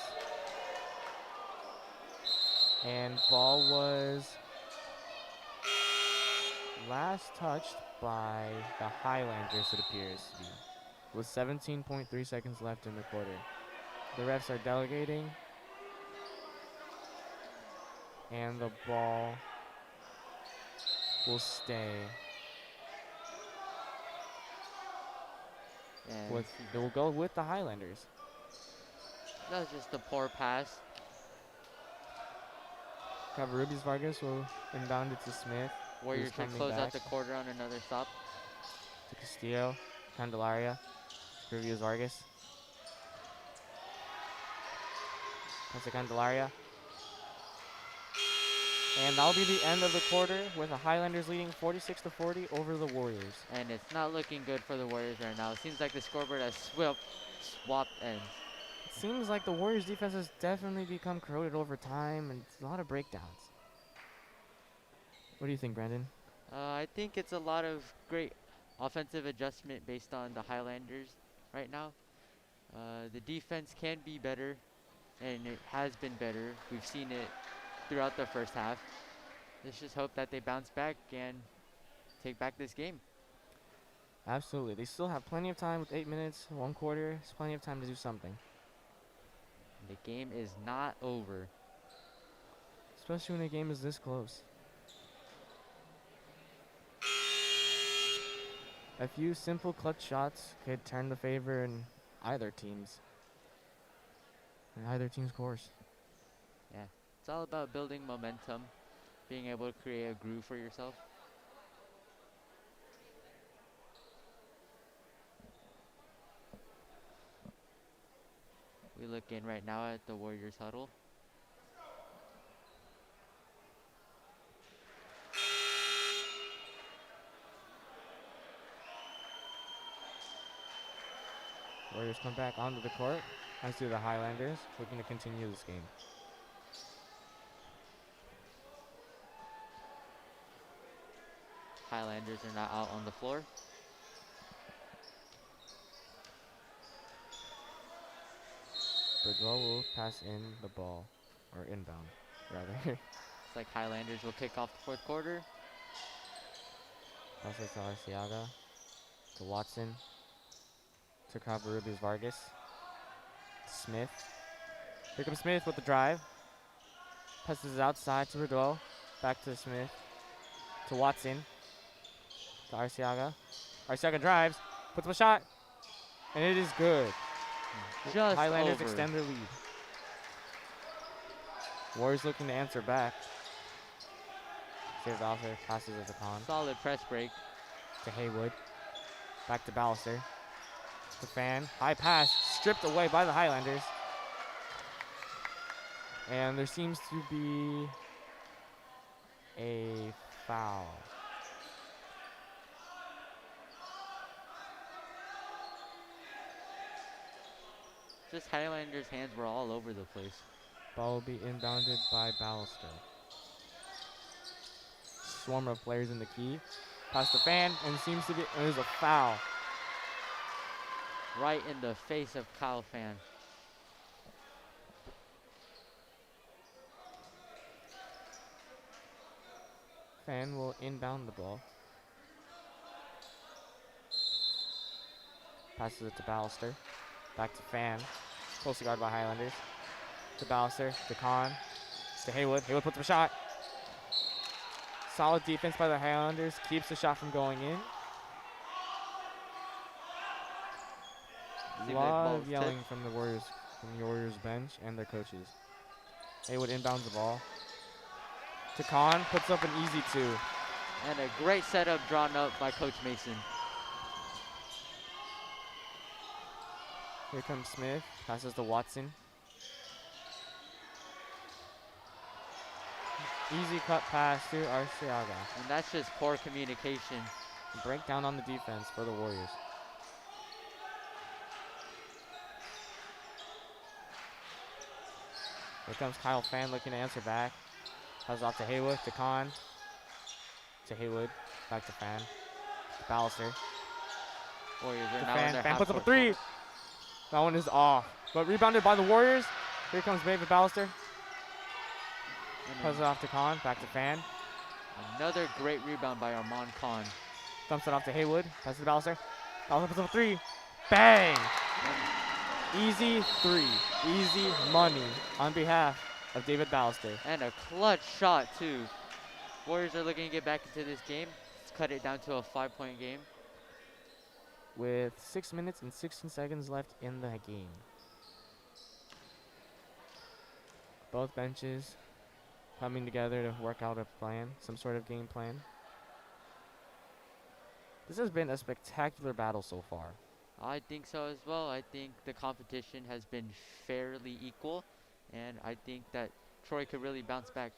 And ball was last touched by the Highlanders, it appears to be, with 17.3 seconds left in the quarter. The refs are delegating, and the ball will stay. And It will go with the Highlanders. that was just a poor pass. Rubius Vargas will inbound it to Smith. Warriors can coming close out back. the quarter on another stop. To Castillo, Candelaria, Rubius Vargas. Pass to Candelaria. And that'll be the end of the quarter with the Highlanders leading 46-40 over the Warriors. And it's not looking good for the Warriors right now. It seems like the scoreboard has swapped ends. It seems like the Warriors defense has definitely become corroded over time, and it's a lot of breakdowns. What do you think, Brandon? I think it's a lot of great offensive adjustment based on the Highlanders right now. The defense can be better, and it has been better. We've seen it throughout the first half. Let's just hope that they bounce back and take back this game. Absolutely. They still have plenty of time with 8 minutes, 1 quarter. It's plenty of time to do something. The game is not over. Especially when a game is this close. A few simple clutch shots could turn the favor in either team's course. Yeah, it's all about building momentum, being able to create a groove for yourself. We look in right now at the Warriors huddle. Warriors come back onto the court, as do the Highlanders, looking to continue this game. Highlanders are now out on the floor. Bridwell will pass in the ball, or inbound, rather. It's like Highlanders will kick off the fourth quarter. Pass it to Arciaga, to Watson, to Rubius Vargas, Smith. Here comes Smith with the drive. Passes it outside to Bridwell, back to Smith, to Watson, to Arciaga. Arciaga drives, puts up a shot, and it is good. Just Highlanders over. extend their lead. Warriors looking to answer back. Saves Alcer, passes it to Khan. Solid press break. To Haywood. Back to Ballister. To Fan. High pass, stripped away by the Highlanders. And there seems to be a foul. Just Highlanders' hands were all over the place. Ball will be inbounded by Ballister. Swarm of players in the key. Pass to Fan, and seems to be, there's a foul. Right in the face of Kyle Fan. Fan will inbound the ball. Passes it to Ballister. Back to Fan. Closely guarded by Highlanders. To Ballister. To Khan. To Haywood. Haywood puts up a shot. Solid defense by the Highlanders. Keeps the shot from going in. A lot of yelling from the Warriors from the Warriors bench and their coaches. Haywood inbounds the ball to Khan, puts up an easy 2. And a great setup drawn up by Coach Mason. Here comes Smith, passes to Watson. Easy cut pass to Arciaga. And that's just poor communication. Breakdown on the defense for the Warriors. Here comes Kyle Fan looking to answer back. Passes off to Haywood, to Khan. To Haywood, back to Fan. To Ballister. Warriors are To now in Fan. their Fan puts up a half-court 3. That one is off. But rebounded by the Warriors. Here comes David Ballister. And Passes it off to Khan, back to Fan. another great rebound by Armand Khan. Dumps it off to Haywood. Passes to Ballister. Ballister puts up a 3. Bang! Easy 3. Easy money on behalf of David Ballister. And a clutch shot, too. Warriors are looking to get back into this game. Let's cut it down to a 5-point game. With 6 minutes and 16 seconds left in the game. Both benches coming together to work out a plan, some sort of game plan. This has been a spectacular battle so far. I think so as well. I think the competition has been fairly equal, and I think that Troy could really bounce back.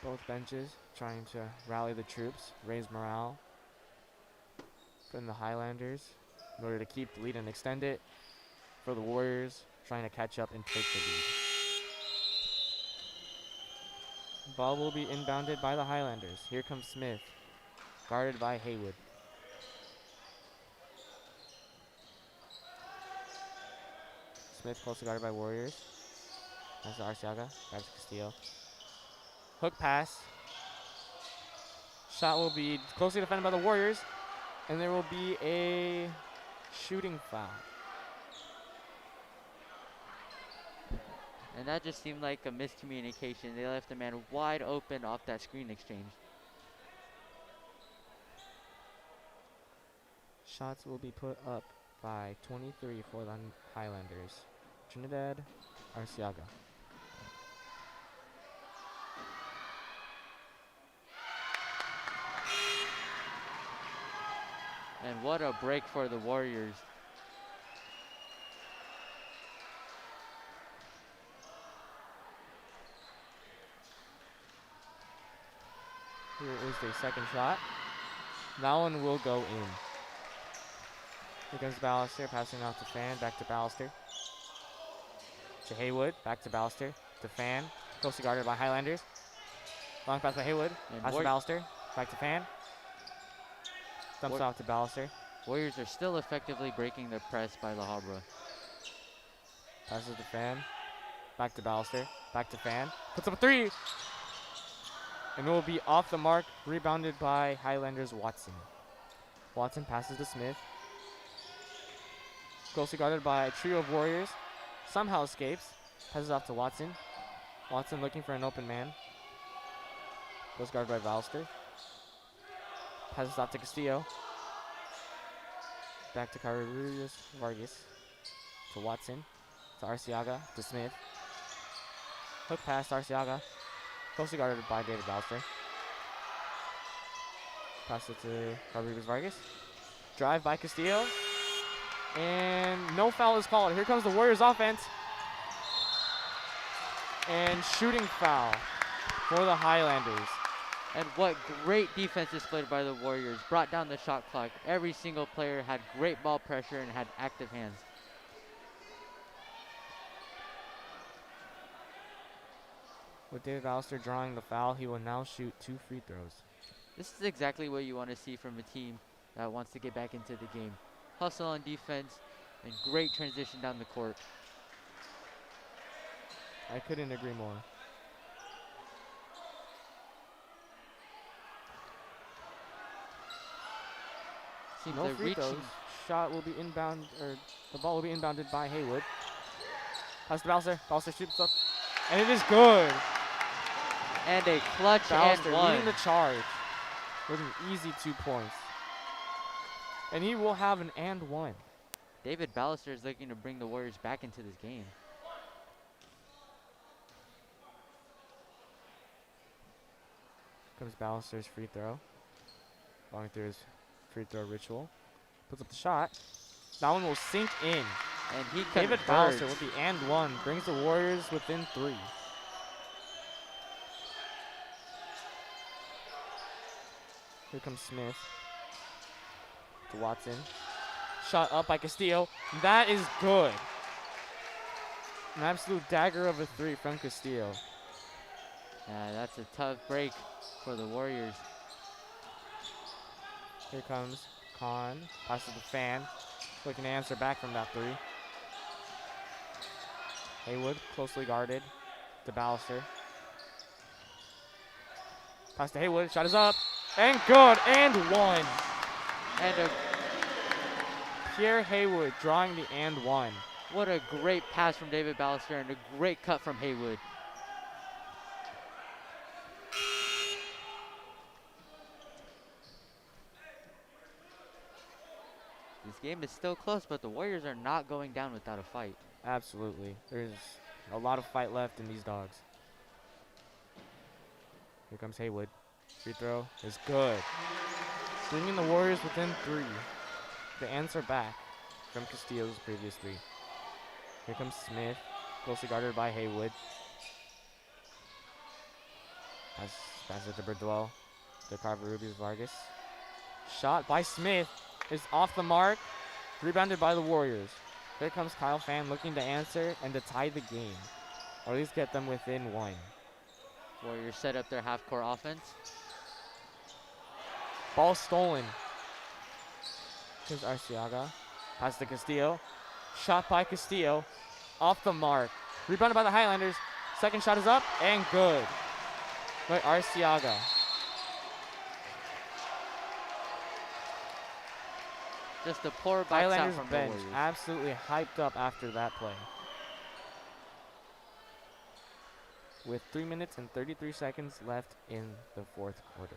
Both benches trying to rally the troops, raise morale from the Highlanders in order to keep the lead and extend it. For the Warriors, trying to catch up and take the lead. Ball will be inbounded by the Highlanders. Here comes Smith, guarded by Haywood. Smith closely guarded by Warriors. That's to Arciaga, back to Castillo. Hook pass. Shot will be closely defended by the Warriors, and there will be a shooting foul. And that just seemed like a miscommunication. They left the man wide open off that screen exchange. Shots will be put up by 23 for the Highlanders. Trinidad Arciaga. And what a break for the Warriors. Here is the second shot. That one will go in. Here comes Ballister, passing off to Fan, back to Ballister. To Haywood, back to Ballister. To Fan, closely guarded by Highlanders. Long pass by Haywood, And pass to Ballister, back to Fan. Dumps off to Ballister. Warriors are still effectively breaking the press by La Habra. Passes to Fan, back to Ballister, back to Fan. Puts up a 3! And it will be off the mark, rebounded by Highlanders Watson. Watson passes to Smith. Closely guarded by a trio of Warriors. Somehow escapes. Passes off to Watson. Watson looking for an open man. Goes guarded by Ballister. Passes off to Castillo. Back to Carlos Vargas. To Watson. To Arciaga. To Smith. Hook pass to Arciaga. Closely guarded by David Ballister. Pass it to Rodriguez Vargas. Drive by Castillo. And no foul is called. Here comes the Warriors offense. And shooting foul for the Highlanders. And what great defense displayed by the Warriors. Brought down the shot clock. Every single player had great ball pressure and had active hands. With David Ballister drawing the foul, he will now shoot 2 free throws. This is exactly what you want to see from a team that wants to get back into the game. Hustle on defense and great transition down the court. I couldn't agree more. Seems No they're free throws. reaching. Shot will be inbound, or the ball will be inbounded by Haywood. Pass to Balser. Balser shoots up, and it is good. And a clutch Balser and one. leading the charge with an easy 2 points. And he will have an and one. David Ballister is looking to bring the Warriors back into this game. Comes Ballister's free throw. Going through his free throw ritual. Puts up the shot. That one will sink in. And he David converts. Ballister with the and one brings the Warriors within 3. Here comes Smith to Watson. Shot up by Castillo. That is good. An absolute dagger of a 3 from Castillo. Yeah, that's a tough break for the Warriors. Here comes Khan. Passes the fan. Looking to answer back from that 3. Haywood closely guarded to Ballister. Pass to Haywood. Shot is up. And good. And one. And Pierre Haywood drawing the and one. what a great pass from David Ballister and a great cut from Haywood. This game is still close, but the Warriors are not going down without a fight. Absolutely. There's a lot of fight left in these dogs. Here comes Haywood. Free throw is good. Bringing the Warriors within 3. The answer back from Castillo's previous 3. Here comes Smith. Closely guarded by Haywood. Pass it to Berdwell. To Carver Vargas. Shot by Smith is off the mark. Rebounded by the Warriors. Here comes Kyle Fan looking to answer and to tie the game. Or at least get them within 1. Warriors set up their half-court offense. Ball stolen. Here's Arciaga. Pass to Castillo. Shot by Castillo. Off the mark. Rebounded by the Highlanders. Second shot is up and good. By Arciaga. Just a poor box out Highlanders from the bench Warriors. absolutely hyped up after that play. With 3 minutes and 33 seconds left in the 4th quarter.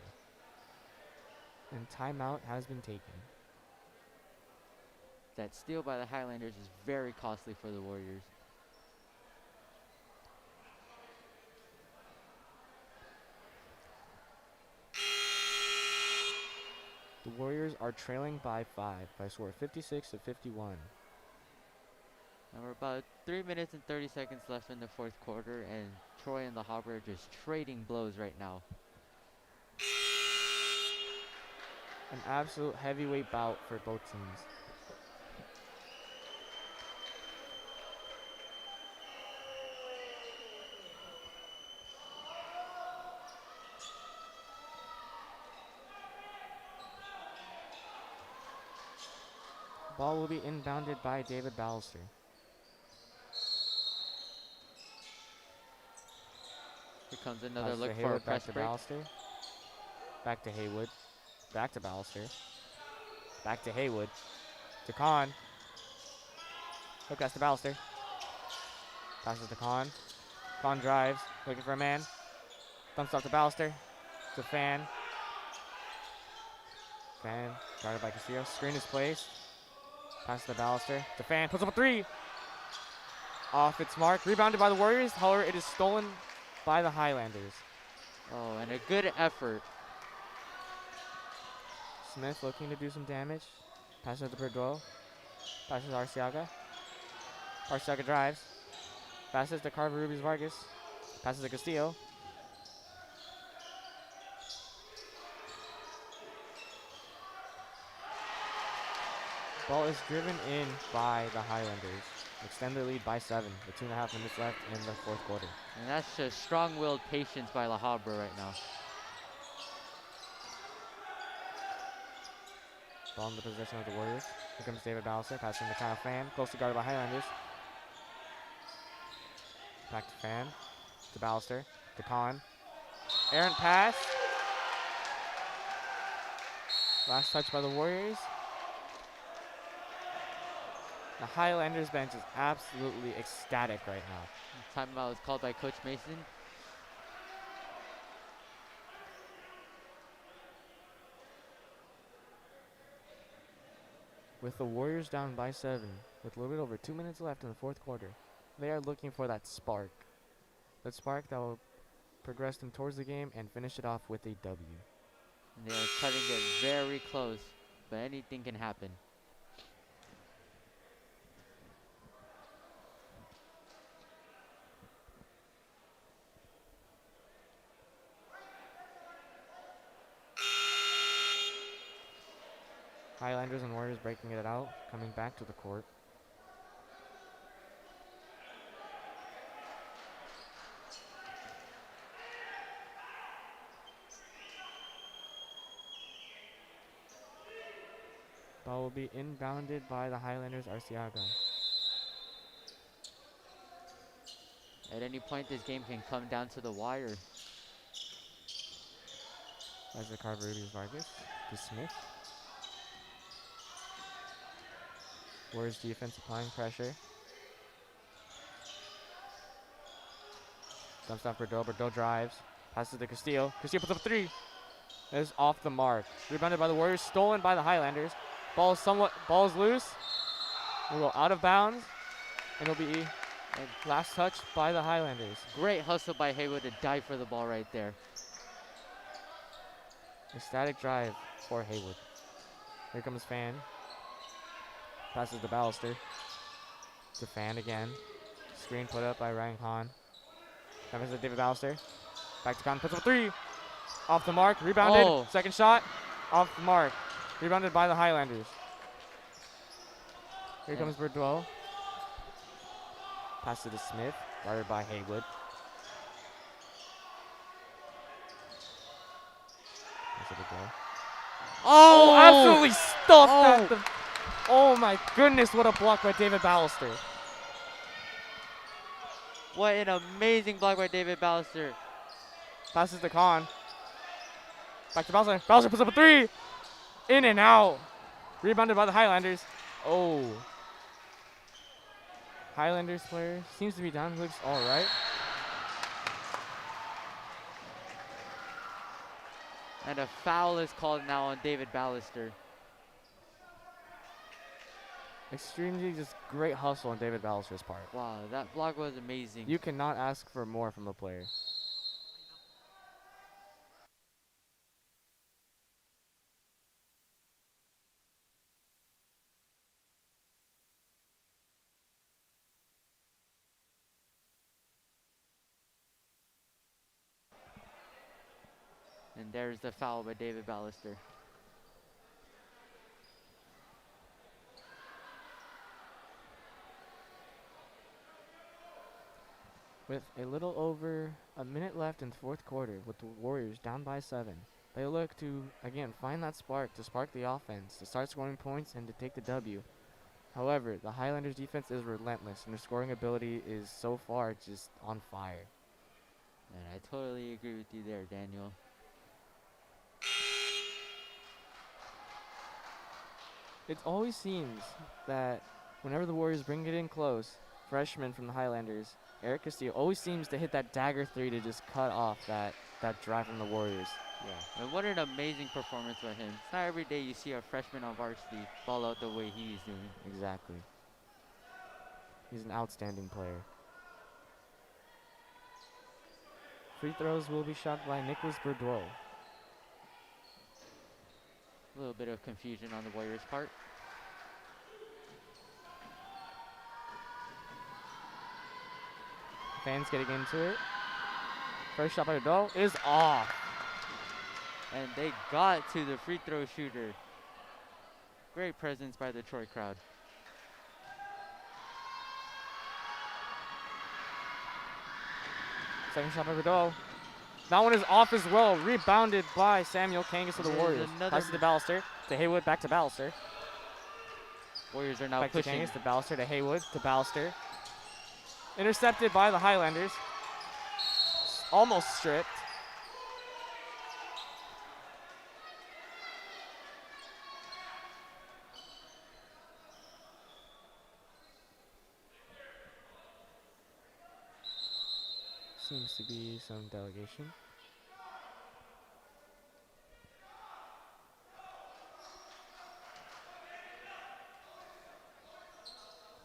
And timeout has been taken. That steal by the Highlanders is very costly for the Warriors. The Warriors are trailing by 5 by a score of 56-51. And we're about 3 minutes and 30 seconds left in the 4th quarter, and Troy and the Habra are just trading blows right now. An absolute heavyweight bout for both teams. Ball will be inbounded by David Ballister. Here comes another Pass to look for a Haywood, press back to break. Ballister. Back to Haywood. Back to Ballister. Back to Haywood. To Khan. Hook pass to Ballister. Passes to Khan. Khan drives. Looking for a man. Dumps off to Ballister. To Fan. Fan guarded by Castillo. Screen is placed. Passes to Ballister. To Fan. Puts up a 3. Off its mark. Rebounded by the Warriors. However, it is stolen by the Highlanders. Oh, and a good effort. Smith looking to do some damage. Passes to Perdomo. Passes to Arciaga. Arciaga drives. Passes to Carver Vargas. Passes to Castillo. Ball is driven in by the Highlanders. Extend their lead by 7 with 2.5 minutes left in the 4th quarter. And that's just strong-willed patience by La Habra right now. Ball in the possession of the Warriors. Here comes David Ballister, passing to Kyle Fan, closely guarded by Highlanders. Back to Fan. To Ballister. To Khan. Errant pass. Last touch by the Warriors. The Highlanders bench is absolutely ecstatic right now. Timeout was called by Coach Mason. With the Warriors down by 7, with a little bit over 2 minutes left in the fourth quarter, they are looking for that spark. That spark that will progress them towards the game and finish it off with a W. And they are cutting it very close, but anything can happen. Highlanders and Warriors breaking it out, coming back to the court. Ball will be inbounded by the Highlanders' Arciaga. At any point, this game can come down to the wire. As the Carverubius Vargas to Smith. Warriors defense applying pressure. Dumps off Bordeaux. Bordeaux drives. Passes to Castillo. Castillo puts up a 3. It is off the mark. Rebounded by the Warriors. Stolen by the Highlanders. Ball is loose. It will go out of bounds. And it'll be last touch by the Highlanders. Great hustle by Haywood to dive for the ball right there. A static drive for Haywood. Here comes Fan. Passes to Ballister. To Fan again. Screen put up by Ryan Khan. Comes to David Ballister. Back to Khan. Puts up a 3. Off the mark. Rebounded. Oh. Second shot. Off the mark. Rebounded by the Highlanders. Here comes Bordeaux. Pass it to Smith. Guarded by Haywood. Pass it to Bordeaux. Oh, absolutely stuffed at the... Oh my goodness, what a block by David Ballister. What an amazing block by David Ballister. Passes to Khan. Back to Ballister. Ballister puts up a 3. In and out. Rebounded by the Highlanders. Oh. Highlanders player seems to be down. Looks all right. And a foul is called now on David Ballister. Extremely just great hustle on David Ballister's part. Wow, that block was amazing. You cannot ask for more from a player. And there's the foul by David Ballister. With a little over a minute left in the fourth quarter, with the Warriors down by 7, they look to, again, find that spark, to spark the offense, to start scoring points, and to take the W. However, the Highlanders' defense is relentless, and their scoring ability is so far just on fire. And I totally agree with you there, Daniel. It always seems that whenever the Warriors bring it in close, freshman from the Highlanders, Eric Castillo, always seems to hit that dagger 3 to just cut off that drive from the Warriors. Yeah, and what an amazing performance by him. It's not every day you see a freshman on varsity ball out the way he's doing. Exactly. He's an outstanding player. Free throws will be shot by Nicholas Bordeaux. A little bit of confusion on the Warriors' part. Fans getting into it. First shot by Bordeaux is off. And they got to the free throw shooter. Great presence by the Troy crowd. Second shot by Bordeaux. That one is off as well. Rebounded by Samuel Kangas of the Warriors. Passes to Ballister. To Haywood. Back to Ballister. Warriors are now back pushing. To Kangas. To Ballister. To Haywood. To Ballister. Intercepted by the Highlanders. Almost stripped. Seems to be some delegation.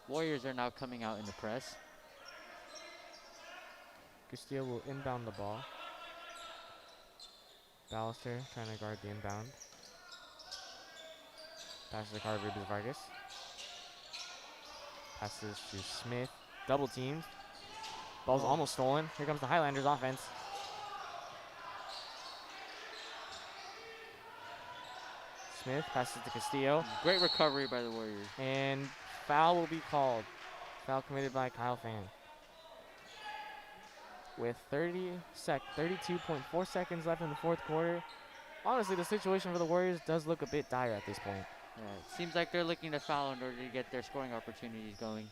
Warriors are now coming out in the press. Castillo will inbound the ball. Ballister trying to guard the inbound. Passes to Carter Rubens Vargas. Passes to Smith. Double teamed. Ball's almost stolen. Here comes the Highlanders offense. Smith passes to Castillo. Great recovery by the Warriors. And foul will be called. Foul committed by Kyle Fan. With 32.4 seconds left in the fourth quarter. Honestly, the situation for the Warriors does look a bit dire at this point. Yeah, it seems like they're looking to foul in order to get their scoring opportunities going.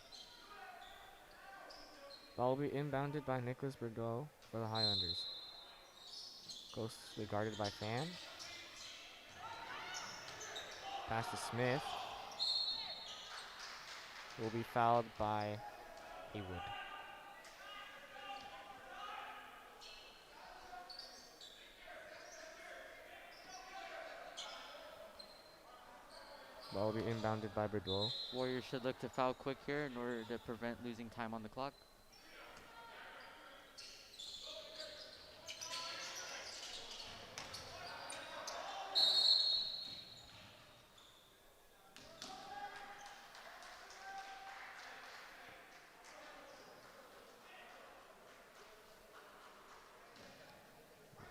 Ball will be inbounded by Nicholas Bordeaux for the Highlanders. Closely guarded by Fan. Pass to Smith. Will be fouled by Haywood. Ball will be inbounded by Bordeaux. Warriors should look to foul quick here in order to prevent losing time on the clock.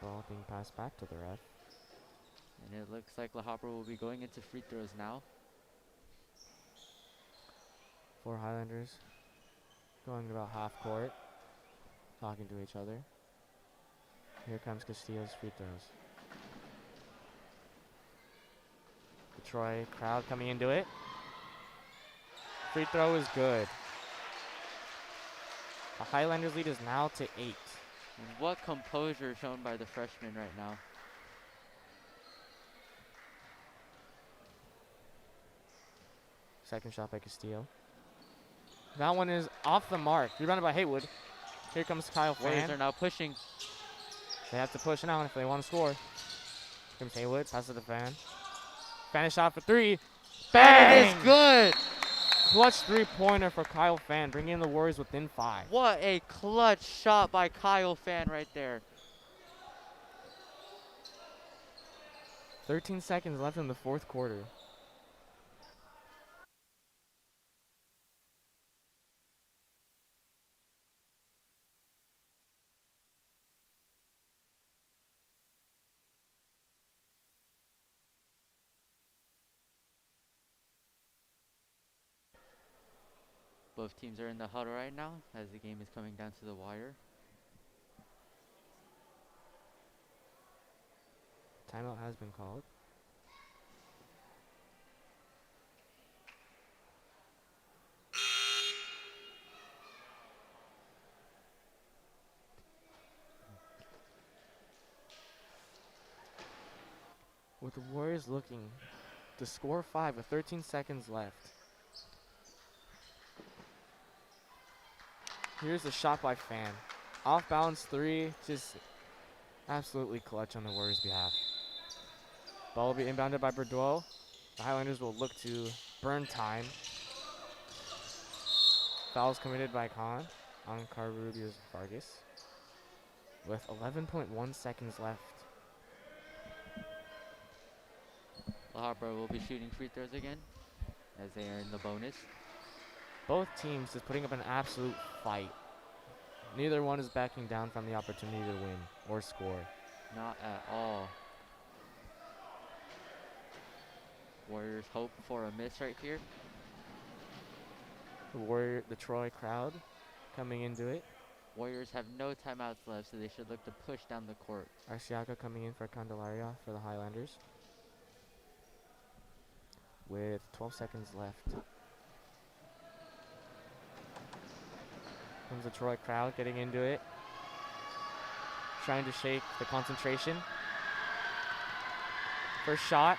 Ball being passed back to the ref. And it looks like Habra will be going into free throws now. 4 Highlanders going about half court, talking to each other. Here comes Castillo's free throws. The Troy crowd coming into it. Free throw is good. The Highlanders lead is now to 8. And what composure shown by the freshman right now. Second shot by Castillo. That one is off the mark. Rebounded by Haywood. Here comes Kyle Warriors Fan. are now pushing. They have to push now if they want to score. Here comes Haywood. Passes to Fan. Fan is shot for 3. Bang! It's good! Clutch 3-pointer for Kyle Fan, bringing the Warriors within 5. What a clutch shot by Kyle Fan right there. 13 seconds left in the fourth quarter. Both teams are in the huddle right now as the game is coming down to the wire. Timeout has been called. With the Warriors looking to score 5 with 13 seconds left. Here's a shot by Fan. Off balance 3, just absolutely clutch on the Warriors' behalf. Ball will be inbounded by Bordeaux. The Highlanders will look to burn time. Fouls committed by Khan on Carrubius Vargas. With 11.1 seconds left. Habra will be shooting free throws again as they are in the bonus. Both teams just putting up an absolute fight. Neither one is backing down from the opportunity to win or score. Not at all. Warriors hope for a miss right here. The Troy crowd coming into it. Warriors have no timeouts left, so they should look to push down the court. Arciaga coming in for Candelaria for the Highlanders. With 12 seconds left. comes the Troy crowd getting into it. Trying to shake the concentration. First shot.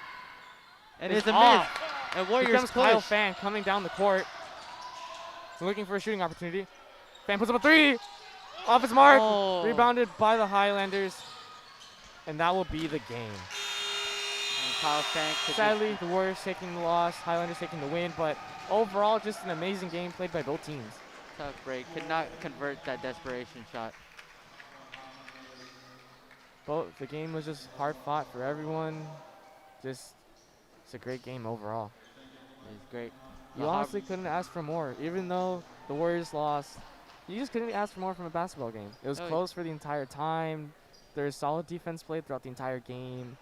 And It's it's a miss. off. And Here Warriors comes Kyle push. Fan coming down the court. Looking for a shooting opportunity. Fan puts up a three. Off his mark. Oh. Rebounded by the Highlanders. And that will be the game. And Kyle Fan could Sadly, the Warriors taking the loss, Highlanders taking the win, but overall, just an amazing game played by both teams. tough break. Could not convert that desperation shot. The game was just hard fought for everyone. It's a great game overall. It was great. You honestly couldn't ask for more. Even though the Warriors lost, you just couldn't ask for more from a basketball game. It was close for the entire time. There was solid defense played throughout the entire game.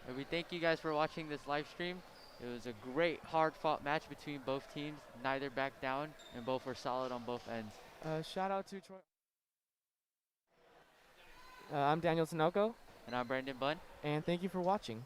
And we thank you guys for watching this live stream. It was a great, hard-fought match between both teams. Neither backed down, and both were solid on both ends. Shout out to Troy. I'm Daniel Tinoco. And I'm Brandon Bunn. And thank you for watching.